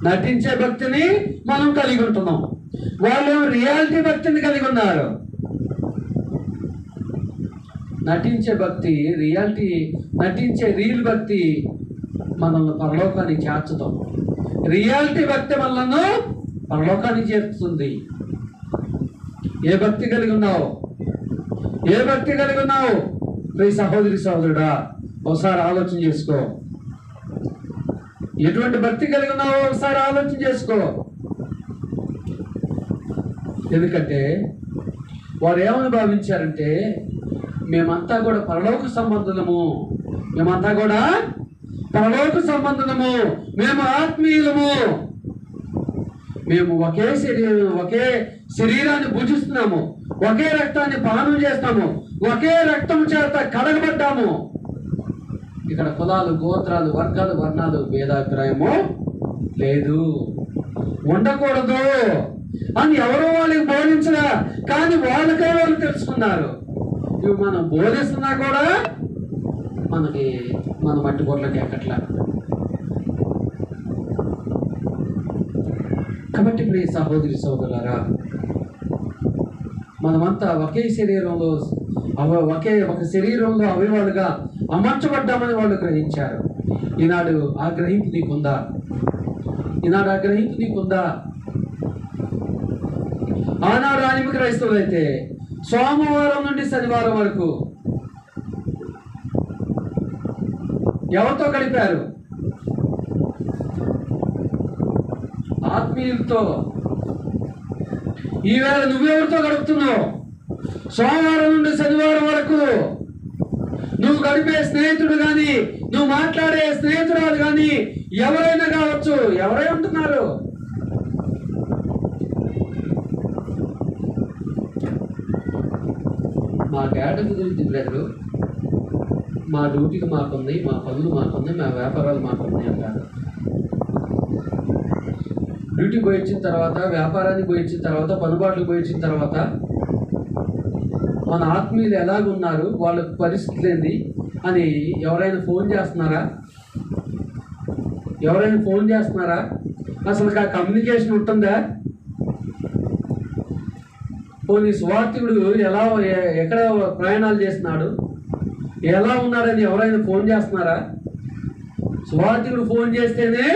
నటించే భక్తిని మనం కలిగి ఉంటున్నాం. వాళ్ళు రియాలిటీ భక్తిని కలిగి ఉన్నారు. నటించే భక్తి, నటించే రీల్ భక్తి మనల్ని పరలోకానికి చేర్చుతాం. రియాలిటీ భక్తి మనల్ని పరలోకానికి చేరుతుంది. ఏ భక్తి కలిగి ఉన్నావు? ఏ భక్తి కలిగి ఉన్నావు? ప్రియ సహోదరి సహోదరుడా, ఒకసారి ఆలోచన చేసుకో. ఎటువంటి భక్తి కలిగి ఉన్నావో ఒకసారి ఆలోచన చేసుకో. ఎందుకంటే వారు ఏమని భావించారంటే, మేమంతా కూడా పరలోక సంబంధులము, మేము ఆత్మీయులము, మేము ఒకే శరీరాన్ని భుజిస్తున్నాము, ఒకే రక్తాన్ని పానం చేస్తాము, ఒకే రక్తం చేత కడగబడ్డాము. ఇక్కడ కులాలు, గోత్రాలు, వర్గాలు, వర్ణాలు భేదాభిప్రాయము లేదు, ఉండకూడదు అని ఎవరో వాళ్ళకి బోధించరా, కానీ వాళ్ళకే వాళ్ళు తెలుసుకున్నారు. ఇవి మనం బోధిస్తున్నా కూడా మన మట్టి బొర్లకి ఎక్కట్లా. కాబట్టి ప్రియ సహోదరి సహోదరులారా, మనమంతా ఒకే శరీరంలో ఒక శరీరంలో అవయవాలుగా అమర్చబడ్డామని వాళ్ళు గ్రహించారు. ఈనాడు ఆ గ్రహింపు నీకుందా? ఆనాడు ఆదిమ క్రైస్తవులు అయితే సోమవారం నుండి శనివారం వరకు ఎవరితో గడిపారు? ఆత్మీయులతో. ఈవేళ నువ్వెవరితో గడుపుతున్నావు? సోమవారం నుండి శనివారం వరకు నువ్వు గడిపే స్నేహితుడు కానీ, నువ్వు మాట్లాడే స్నేహితురాలు కానీ, ఎవరైనా కావచ్చు, ఎవరై ఉంటున్నారు? మా కేటగిరీ గురించి బ్రదరు, మా డ్యూటీకి మాకుంది, మా పనులు మాకుంది, మా వ్యాపారాలు మాకుంది అంటారు. డ్యూటీ పోయించిన తర్వాత, వ్యాపారానికి పోయించిన తర్వాత, పనుబాట్లు పోయించిన తర్వాత మన ఆత్మీయులు ఎలాగున్నారు, వాళ్ళ పరిస్థితులు ఏంది అని ఎవరైనా ఫోన్ చేస్తున్నారా? అసలు ఆ కమ్యూనికేషన్ ఉంటుందా? పోనీ సువార్థికుడు ఎక్కడ ప్రయాణాలు చేస్తున్నాడు, ఎలా ఉన్నాడని ఎవరైనా ఫోన్ చేస్తున్నారా? సువార్థికుడు ఫోన్ చేస్తేనే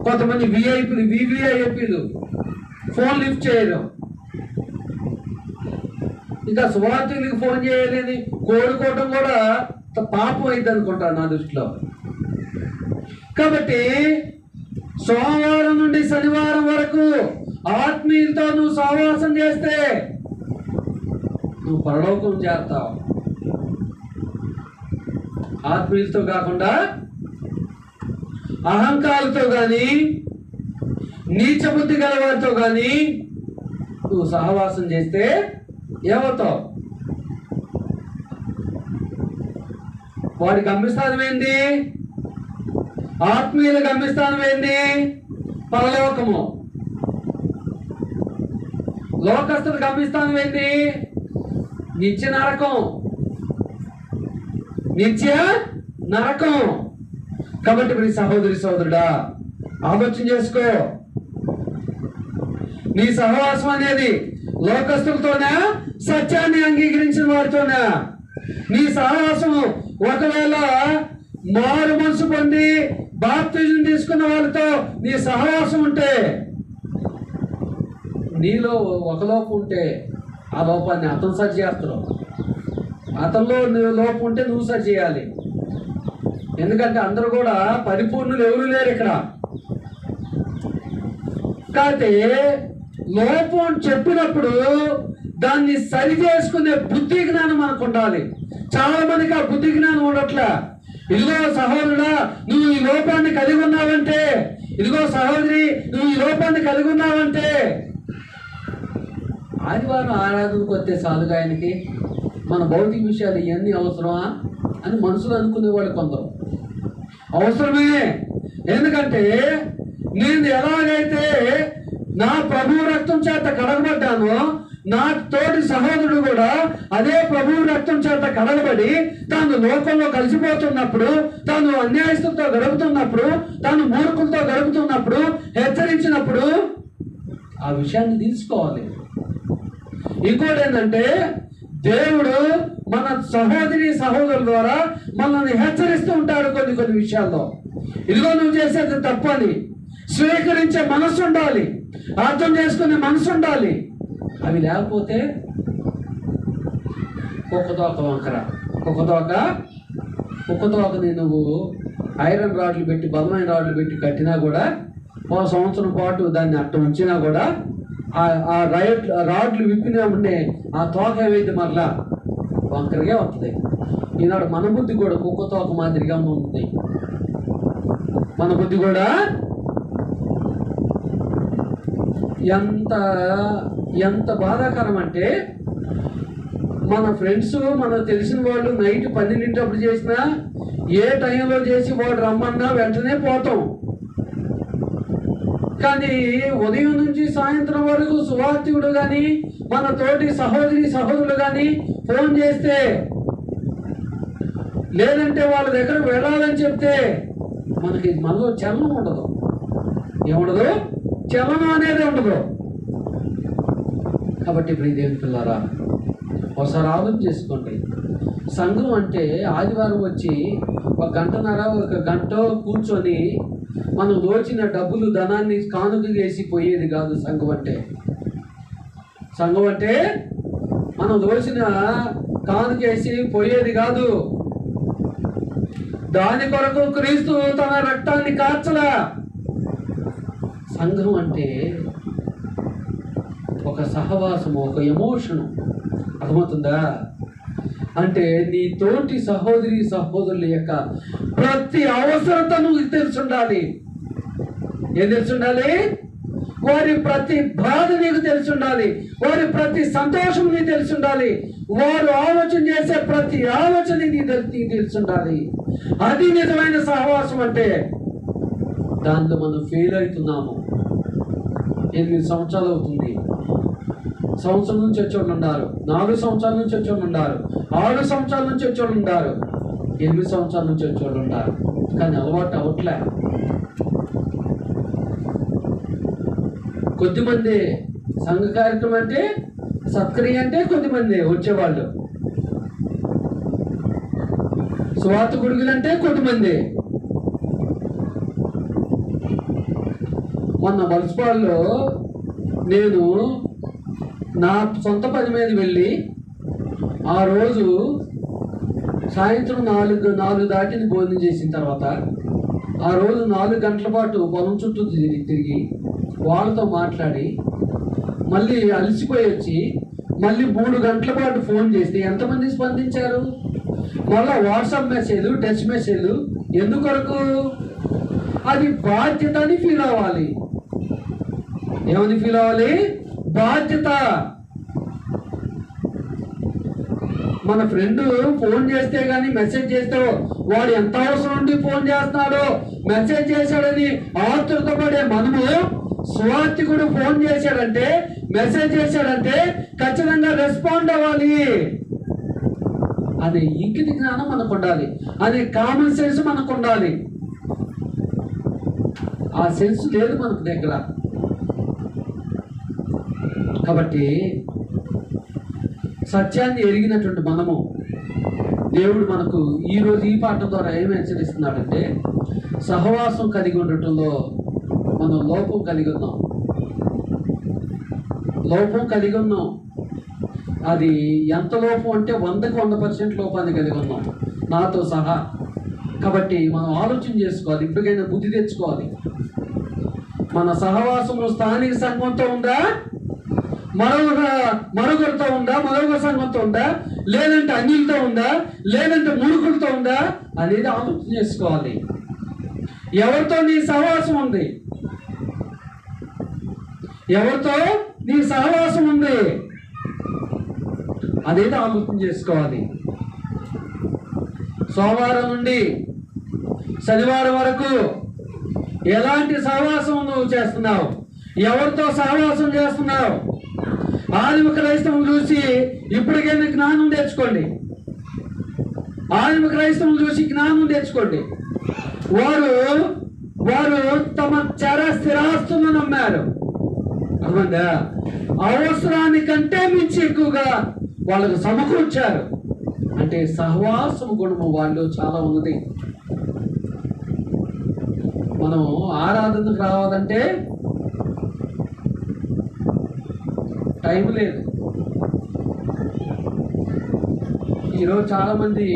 కొంతమంది వివిఐపీలు ఫోన్ లిఫ్ట్ చేయరు. ఇంకా సువార్థికులకు ఫోన్ చేయలేని కోరుకోవటం కూడా పాపం అయింది అనుకుంటాను నా దృష్టిలో. కాబట్టి సోమవారం నుండి శనివారం వరకు ఆత్మీయులతో నువ్వు సహవాసం చేస్తే నువ్వు పరలోకం చేస్తావు. ఆత్మీయులతో కాకుండా అహంకారంతో కానీ, నీచ బుద్ధి గల వారితో కానీ నువ్వు సహవాసం చేస్తే ఏమవుతావు? వాడి గమ్యస్థానం ఏంది? ఆత్మీయుల గమ్యస్థానం ఏంది? పరలోకము. లోకస్తుల గమ్యస్థానం ఏంది? నిత్య నరకం. కాబట్టి మీ సహోదరి సహోదరుడా, ఆలోచన చేసుకో. నీ సహవాసం అనేది లోకస్తులతోనా, సత్యాన్ని అంగీకరించిన వారితోనా? నీ సహవాసం ఒకవేళ మారు మనసు పొంది బాప్తిజం తీసుకున్న వాళ్ళతో నీ సహవాసం ఉంటే, నీలో ఒక లోపం ఉంటే ఆ లోపాన్ని అతను సరి చేస్తున్నావు. అతనిలో లోపం ఉంటే నువ్వు సరి చేయాలి. ఎందుకంటే అందరూ కూడా పరిపూర్ణులు ఎవరు లేరు ఇక్కడ. కాబట్టి లోపం చెప్పినప్పుడు దాన్ని సరి చేసుకునే బుద్ధి జ్ఞానం మనకు ఉండాలి. చాలా మందికి ఆ బుద్ధి జ్ఞానం ఉండట్లే. ఇదిగో సహోదరుడా, నువ్వు ఈ లోపాన్ని కలిగి ఉన్నావంటే, ఇదిగో సహోదరి నువ్వు ఈ లోపాన్ని కలిగి ఉన్నావంటే, ఆదివారం ఆరాధనకు వస్తే చాలుగా ఆయనకి మన భౌతిక విషయాలు ఇవన్నీ అవసరమా అని మనసులో అనుకునేవాళ్ళు కొందరు. అవసరమే. ఎందుకంటే నేను ఎలాగైతే నా ప్రభు రక్తం చేత కడగబడ్డానో, నా తోటి సహోదరుడు కూడా అదే ప్రభు రక్తం చేత కడగబడి తాను లోకంలో కలిసిపోతున్నప్పుడు, తాను అన్యాయస్తులతో గడుపుతున్నప్పుడు, తాను మూర్ఖులతో గడుపుతున్నప్పుడు, హెచ్చరించినప్పుడు ఆ విషయాన్ని తీసుకోవాలి. ఇంకోటి ఏంటంటే, దేవుడు మన సహోదరి సహోదరుల ద్వారా మనల్ని హెచ్చరిస్తూ ఉంటాడు కొన్ని విషయాల్లో. ఇదిగో నువ్వు చేసేది తప్పని స్వీకరించే మనసు ఉండాలి, అర్థం చేసుకునే మనసు ఉండాలి. అవి లేకపోతే కుక్కతోక వంకర, కుక్కతోకని నువ్వు ఐరన్ రాడ్లు పెట్టి, బలమైన రాడ్లు పెట్టి కట్టినా కూడా, ఓ సంవత్సరం పాటు దాన్ని అట్ట ఉంచినా కూడా ఆ రాడ్లు విప్పినా ఉండే ఆ తోక ఏవైతే మరలా వంకరగా వస్తుంది. ఈనాడు మన బుద్ధి కూడా కుక్క తోక మాదిరిగా ఉంటుంది. మన బుద్ధి కూడా ఎంత బాధాకరం అంటే, మన ఫ్రెండ్స్, మనకు తెలిసిన వాళ్ళు నైట్ 12 చేసినా, ఏ టైంలో చేసి వాడు రమ్మన్నా వెంటనే పోతాం. కానీ ఉదయం నుంచి సాయంత్రం వరకు సువార్తికుడు కానీ, మన తోటి సహోదరి సహోదరులు కానీ ఫోన్ చేస్తే, లేదంటే వాళ్ళ దగ్గర వెళ్ళాలని చెప్తే మనలో చలనం ఉండదు. ఏముండదు? చలనం అనేది ఉండదు. కాబట్టి ప్రియ దేవుని పిల్లారా, ఒకసారి ఆలోచన చేసుకోండి. సంఘం అంటే ఆదివారం వచ్చి 1 గంట కూర్చొని మనం దోచిన డబ్బులు, ధనాన్ని కానుక చేసి పోయేది కాదు. సంఘం అంటే మనం దోచిన కానుకేసి పోయేది కాదు. దాని కొరకు క్రీస్తు తన రక్తాన్ని కార్చలా. సంఘం అంటే ఒక సహవాసము, ఒక ఎమోషను. అర్థమవుతుందా? అంటే నీ తోటి సహోదరి సహోదరుల యొక్క ప్రతి అవసరత నువ్వు తెలుసుండాలి. ఏం తెలుసుండాలి? వారి ప్రతి బాధ నీకు తెలుసుండాలి, వారి ప్రతి సంతోషం నీకు తెలుసుండాలి, వారు ఆలోచన చేసే ప్రతి ఆలోచన నీకు తెలుసుండాలి. అది నిజమైన సహవాసం. అంటే దాంట్లో మనం ఫెయిల్ అవుతున్నాము. 8 సంవత్సరాలు అవుతుంది. సంవత్సరం నుంచి వచ్చేవాళ్ళు ఉన్నారు, 4 సంవత్సరాల నుంచి వచ్చేవాళ్ళు ఉన్నారు, 6 సంవత్సరాల నుంచి వచ్చేవాళ్ళు ఉన్నారు, 8 సంవత్సరాల నుంచి వచ్చేవాళ్ళు ఉన్నారు. కానీ అలవాటు అవట్లే. కొద్దిమంది సంఘ కార్యక్రమం అంటే, సత్క్రియ అంటే కొద్దిమంది వచ్చేవాళ్ళు, స్వార్థ గుడుగులంటే కొద్దిమంది. మొన్న మలసిపాడులో నేను నా సొంత పని మీద వెళ్ళి, ఆ రోజు సాయంత్రం 4 దాటిని భోజనం చేసిన తర్వాత, ఆ రోజు 4 గంటల పాటు పొలం చుట్టూ తిరిగి వాళ్ళతో మాట్లాడి, మళ్ళీ అలసిపోయి వచ్చి మళ్ళీ 3 గంటల పాటు ఫోన్ చేస్తే ఎంతమంది స్పందించారు? మళ్ళీ వాట్సాప్ మెసేజ్లు, టెక్స్ట్ మెసేజ్లు. ఎందుకొరకు? అది బాధ్యత అని ఫీల్ అవ్వాలి. ఏమని ఫీల్ అవ్వాలి? బాధ్యత. మన ఫ్రెండ్ ఫోన్ చేస్తే కానీ, మెసేజ్ చేస్తే వాడు ఎంత అవసరం ఉండి ఫోన్ చేస్తున్నాడో, మెసేజ్ చేశాడని ఆతృత పడే మనము, స్వార్థికుడు ఫోన్ చేశాడంటే, మెసేజ్ చేశాడంటే ఖచ్చితంగా రెస్పాండ్ అవ్వాలి. అనే ఇంకిత జ్ఞానం మనకు ఉండాలి, అనే కామన్ సెన్స్ మనకు ఉండాలి. ఆ సెన్స్ లేదు మనకు దగ్గర. కాబట్టి సత్యాన్ని ఎరిగినటువంటి మనము, దేవుడు మనకు ఈరోజు ఈ పాఠం ద్వారా ఏమి హెచ్చరిస్తున్నాడంటే, సహవాసం కలిగి ఉండటంలో మనం లోపం కలిగి ఉన్నాం. అది ఎంత లోపం అంటే 100కి 100% లోపాన్ని కలిగి ఉన్నాం, నాతో సహా. కాబట్టి మనం ఆలోచన చేసుకోవాలి, ఇప్పటికైనా బుద్ధి తెచ్చుకోవాలి. మన సహవాసము స్థానిక సంఘంతో ఉందా, మరొకరితో ఉందా, మరొక సంఘంతో ఉందా, లేదంటే అన్యులతో ఉందా, లేదంటే ముడుకులతో ఉందా అనేది ఆలోచన చేసుకోవాలి. ఎవరితో నీ సహవాసం ఉంది, ఎవరితో నీ సహవాసం ఉంది అనేది ఆలోచన చేసుకోవాలి. సోమవారం నుండి శనివారం వరకు ఎలాంటి సహవాసం నువ్వు చేస్తున్నావు, ఎవరితో సహవాసం చేస్తున్నావు? ఆదిమ క్రైస్తవం చూసి ఇప్పటికైనా జ్ఞానం తెచ్చుకోండి. ఆదిమ క్రైస్తవం చూసి జ్ఞానం తెచ్చుకోండి. వారు తమ స్థిరాస్తులను నమ్మారు. అర్థమైందా? అవసరానికంటే మించి ఎక్కువగా వాళ్ళకు సమకూర్చారు. అంటే సహవాసం గుణము వాళ్ళు చాలా ఉన్నది. మనం ఆరాధనకు రావాలంటే టైం లేదు. ఈరోజు చాలామంది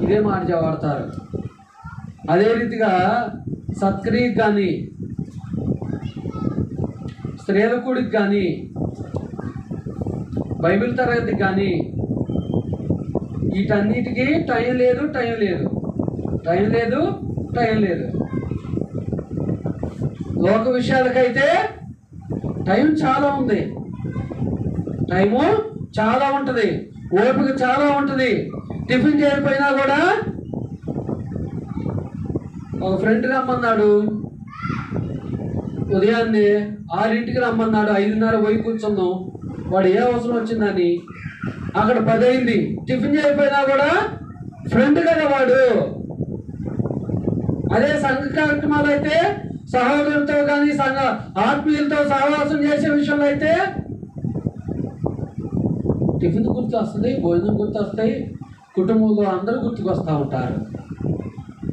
ఇదే మాట వాడతారు. అదే రీతిగా సత్క్రియకి కానీ, స్త్రీల కూడికి కానీ, బైబిల్ తరగతికి కానీ వీటన్నిటికీ టైం లేదు. లోక విషయాలకైతే టైం చాలా ఉంది, టైము చాలా ఉంటుంది, ఓపిక చాలా ఉంటుంది. టిఫిన్ చేయకపోయినా కూడా ఒక ఫ్రెండ్ రమ్మన్నాడు, ఉదయాన్నే 6ంటికి రమ్మన్నాడు, 5:30 పోయి కూర్చున్నాం. వాడు ఏ అవసరం వచ్చిందని అక్కడ 10 అయింది. టిఫిన్ చేయకపోయినా కూడా ఫ్రెండ్ కదా వాడు. అదే సంఘ కార్యక్రమాలు అయితే సహోదరులతో కానీ సంఘ ఆత్మీయులతో సహవాసం చేసే విషయంలో అయితే టిఫిన్ గుర్తు వస్తుంది, భోజనం గుర్తు వస్తాయి, కుటుంబంలో అందరూ గుర్తుకొస్తూ ఉంటారు.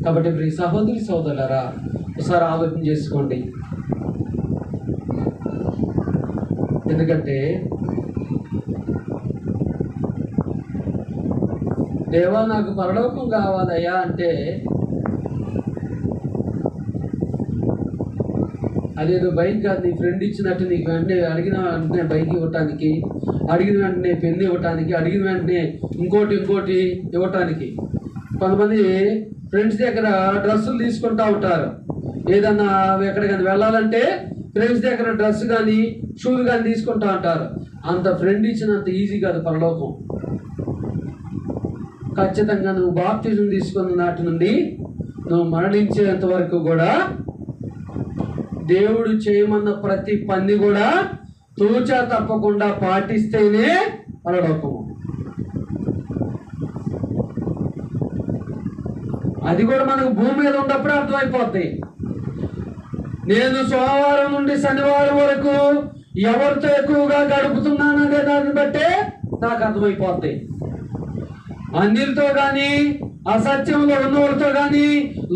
కాబట్టి ఈ సహోదరి సోదరులారా ఒకసారి ఆలోచన చేసుకోండి. ఎందుకంటే దేవా నాకు పరలోకం కావాలయ్యా అంటే అదేదో బైక్ కాదు, నీ ఫ్రెండ్ ఇచ్చినట్టు నీకు వెంటనే అడిగిన వెంటనే బైక్ ఇవ్వటానికి, అడిగిన వెంటనే పెన్ను ఇవ్వటానికి, అడిగిన వెంటనే ఇంకోటి ఇవ్వటానికి. కొంతమంది ఫ్రెండ్స్ దగ్గర డ్రెస్సులు తీసుకుంటూ ఉంటారు. ఏదన్నా ఎక్కడికైనా వెళ్ళాలంటే ఫ్రెండ్స్ దగ్గర డ్రెస్ కానీ షూలు కానీ తీసుకుంటూ ఉంటారు. అంత ఫ్రెండ్ ఇచ్చినంత ఈజీ కాదు పరలోకం. ఖచ్చితంగా నువ్వు బాప్తిజం తీసుకున్న నాటి నుండి నువ్వు మరణించేంత వరకు కూడా దేవుడు చేయమన్న ప్రతి పని కూడా తూచా తప్పకుండా పాటిస్తేనే పరలోకము. అది కూడా మనకు భూమి మీద ఉన్నప్పుడే అర్థమైపోద్ది. నేను సోమవారం నుండి శనివారం వరకు ఎవరితో ఎక్కువగా గడుపుతున్నాననే దాన్ని బట్టే నాకు అర్థమైపోద్ది. అన్యులతో కానీ, అసత్యంలో ఉన్నవారితో కానీ,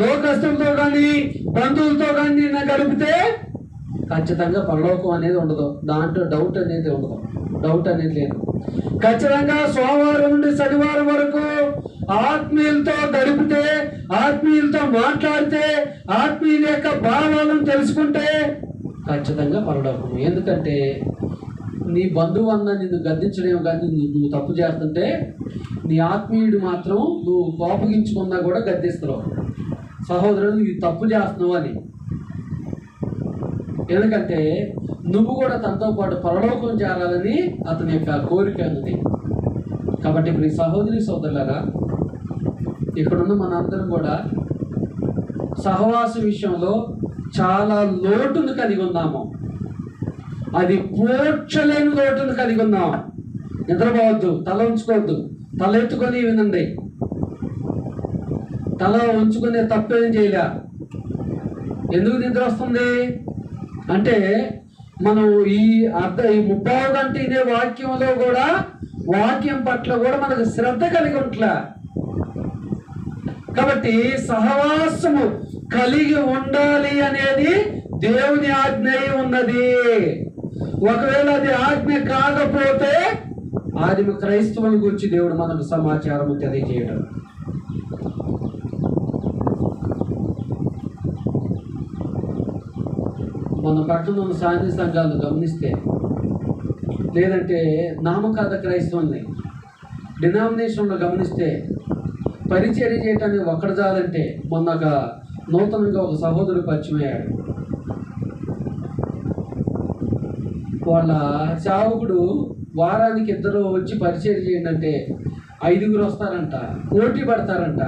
లోకస్తులతో కానీ, బంధువులతో కానీ నిన్న గడిపితే ఖచ్చితంగా పరలోకం అనేది ఉండదు. దాంట్లో డౌట్ అనేది లేదు. ఖచ్చితంగా సోమవారం నుండి శనివారం వరకు ఆత్మీయులతో గడిపితే, ఆత్మీయులతో మాట్లాడితే, ఆత్మీయుల యొక్క భావాలను తెలుసుకుంటే ఖచ్చితంగా పరలోకం. ఎందుకంటే నీ బంధువు అన్న నిన్ను గద్దించడం కానీ నువ్వు తప్పు చేస్తుంటే నీ ఆత్మీయుడు మాత్రం నువ్వు కోపగించుకున్నా కూడా గద్దిస్తున్నావు, సహోదరుడు నువ్వు తప్పు చేస్తున్నావు అని. ఎందుకంటే నువ్వు కూడా తనతో పాటు పరలోకం చేరాలని అతని యొక్క కోరిక ఉన్నది. కాబట్టి ఇప్పుడు ఈ సహోదరి సోదరులారా, ఇక్కడున్న మనందరం కూడా సహవాస విషయంలో చాలా లోటును కలిగి ఉన్నాము. అది పోడ్చలేని లోటును కలిగి ఉన్నాం. నిద్రపోవద్దు, తల ఉంచుకోవద్దు, తల ఎత్తుకొని వినండి. తల ఉంచుకునే తప్పేం చేయలే. ఎందుకు నిద్ర వస్తుంది అంటే మనం ఈ 30 గంట ఇదే వాక్యంలో కూడా వాక్యం పట్ల కూడా మనకు శ్రద్ధ కలిగి ఉంట్లా. కాబట్టి సహవాసము కలిగి ఉండాలి అనేది దేవుని ఆజ్ఞ ఉన్నది. ఒకవేళ అది ఆజ్ఞ కాకపోతే ఆదిమ క్రైస్తవుల గురించి దేవుడు మనకు సమాచారం తెలియజేయడం. మన పట్టణంలో సాంఘిక సంఘాలు గమనిస్తే లేదంటే నామకార్థ క్రైస్తవుల్ని డినామినేషన్లో గమనిస్తే పరిచర్య చేయటానికి ఒక్కడు చాలంటే మొన్న నూతనంగా ఒక సహోదరుడు పరిచయం అయ్యాడు. వాళ్ళ సేవకుడు వారానికి 2 వచ్చి పరిచర్య చేయండి అంటే 5 వస్తారంట, పోటీ పడతారంట.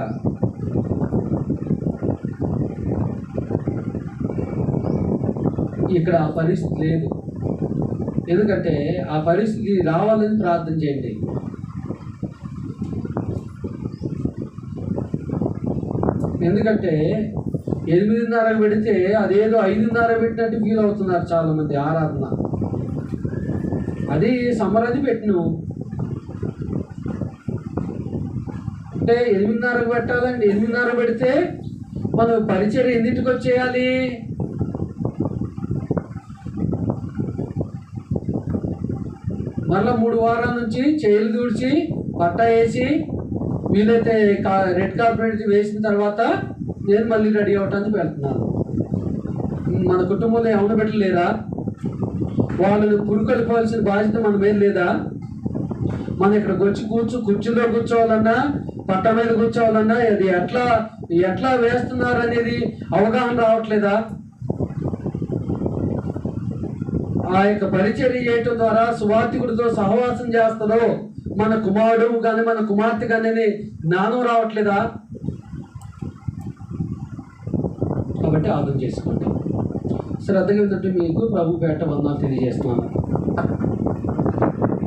ఇక్కడ ఆ పరిస్థితి లేదు. ఎందుకంటే ఆ పరిస్థితి రావాలని ప్రార్థన చేయండి. ఎందుకంటే 8:30 పెడితే అదేదో 5:30 పెట్టినట్టు ఫీల్ అవుతున్నారు చాలామంది ఆరాధన. అది సమరది పెట్టిను అంటే 8:30 పెట్టాలండి. 8:30 పెడితే మనం పరిచయం ఎన్నింటికి వచ్చేయాలి? మళ్ళీ 3 వారాల నుంచి చేతులు దూడ్చి బట్ట వేసి వీలైతే రెడ్ కార్పెట్ వేసిన తర్వాత నేను మళ్ళీ రెడీ అవటానికి వెళ్తున్నాను. మన కుటుంబంలో ఎవరు పెట్టలేరా? వాళ్ళని పురుకొల్పోవాల్సిన బాధ్యత మన మీద లేదా? మనం ఇక్కడికి వచ్చి కుర్చీలో కూర్చోవాలన్నా, పట్ట మీద కూర్చోవాలన్నా అది ఎట్లా వేస్తున్నారు అనేది అవగాహన రావట్లేదా? ఆ యొక్క పరిచర్య చేయటం ద్వారా సువార్థికుడితో సహవాసం చేస్తారో మన కుమారుడు కానీ మన కుమార్తె కానీ జ్ఞానం రావట్లేదా? కాబట్టి ఆలోచన చేసుకుంటాం. శ్రద్ధగా ఏంటంటే మీకు ప్రభు పేట వందనాలు తెలియజేస్తున్నాను.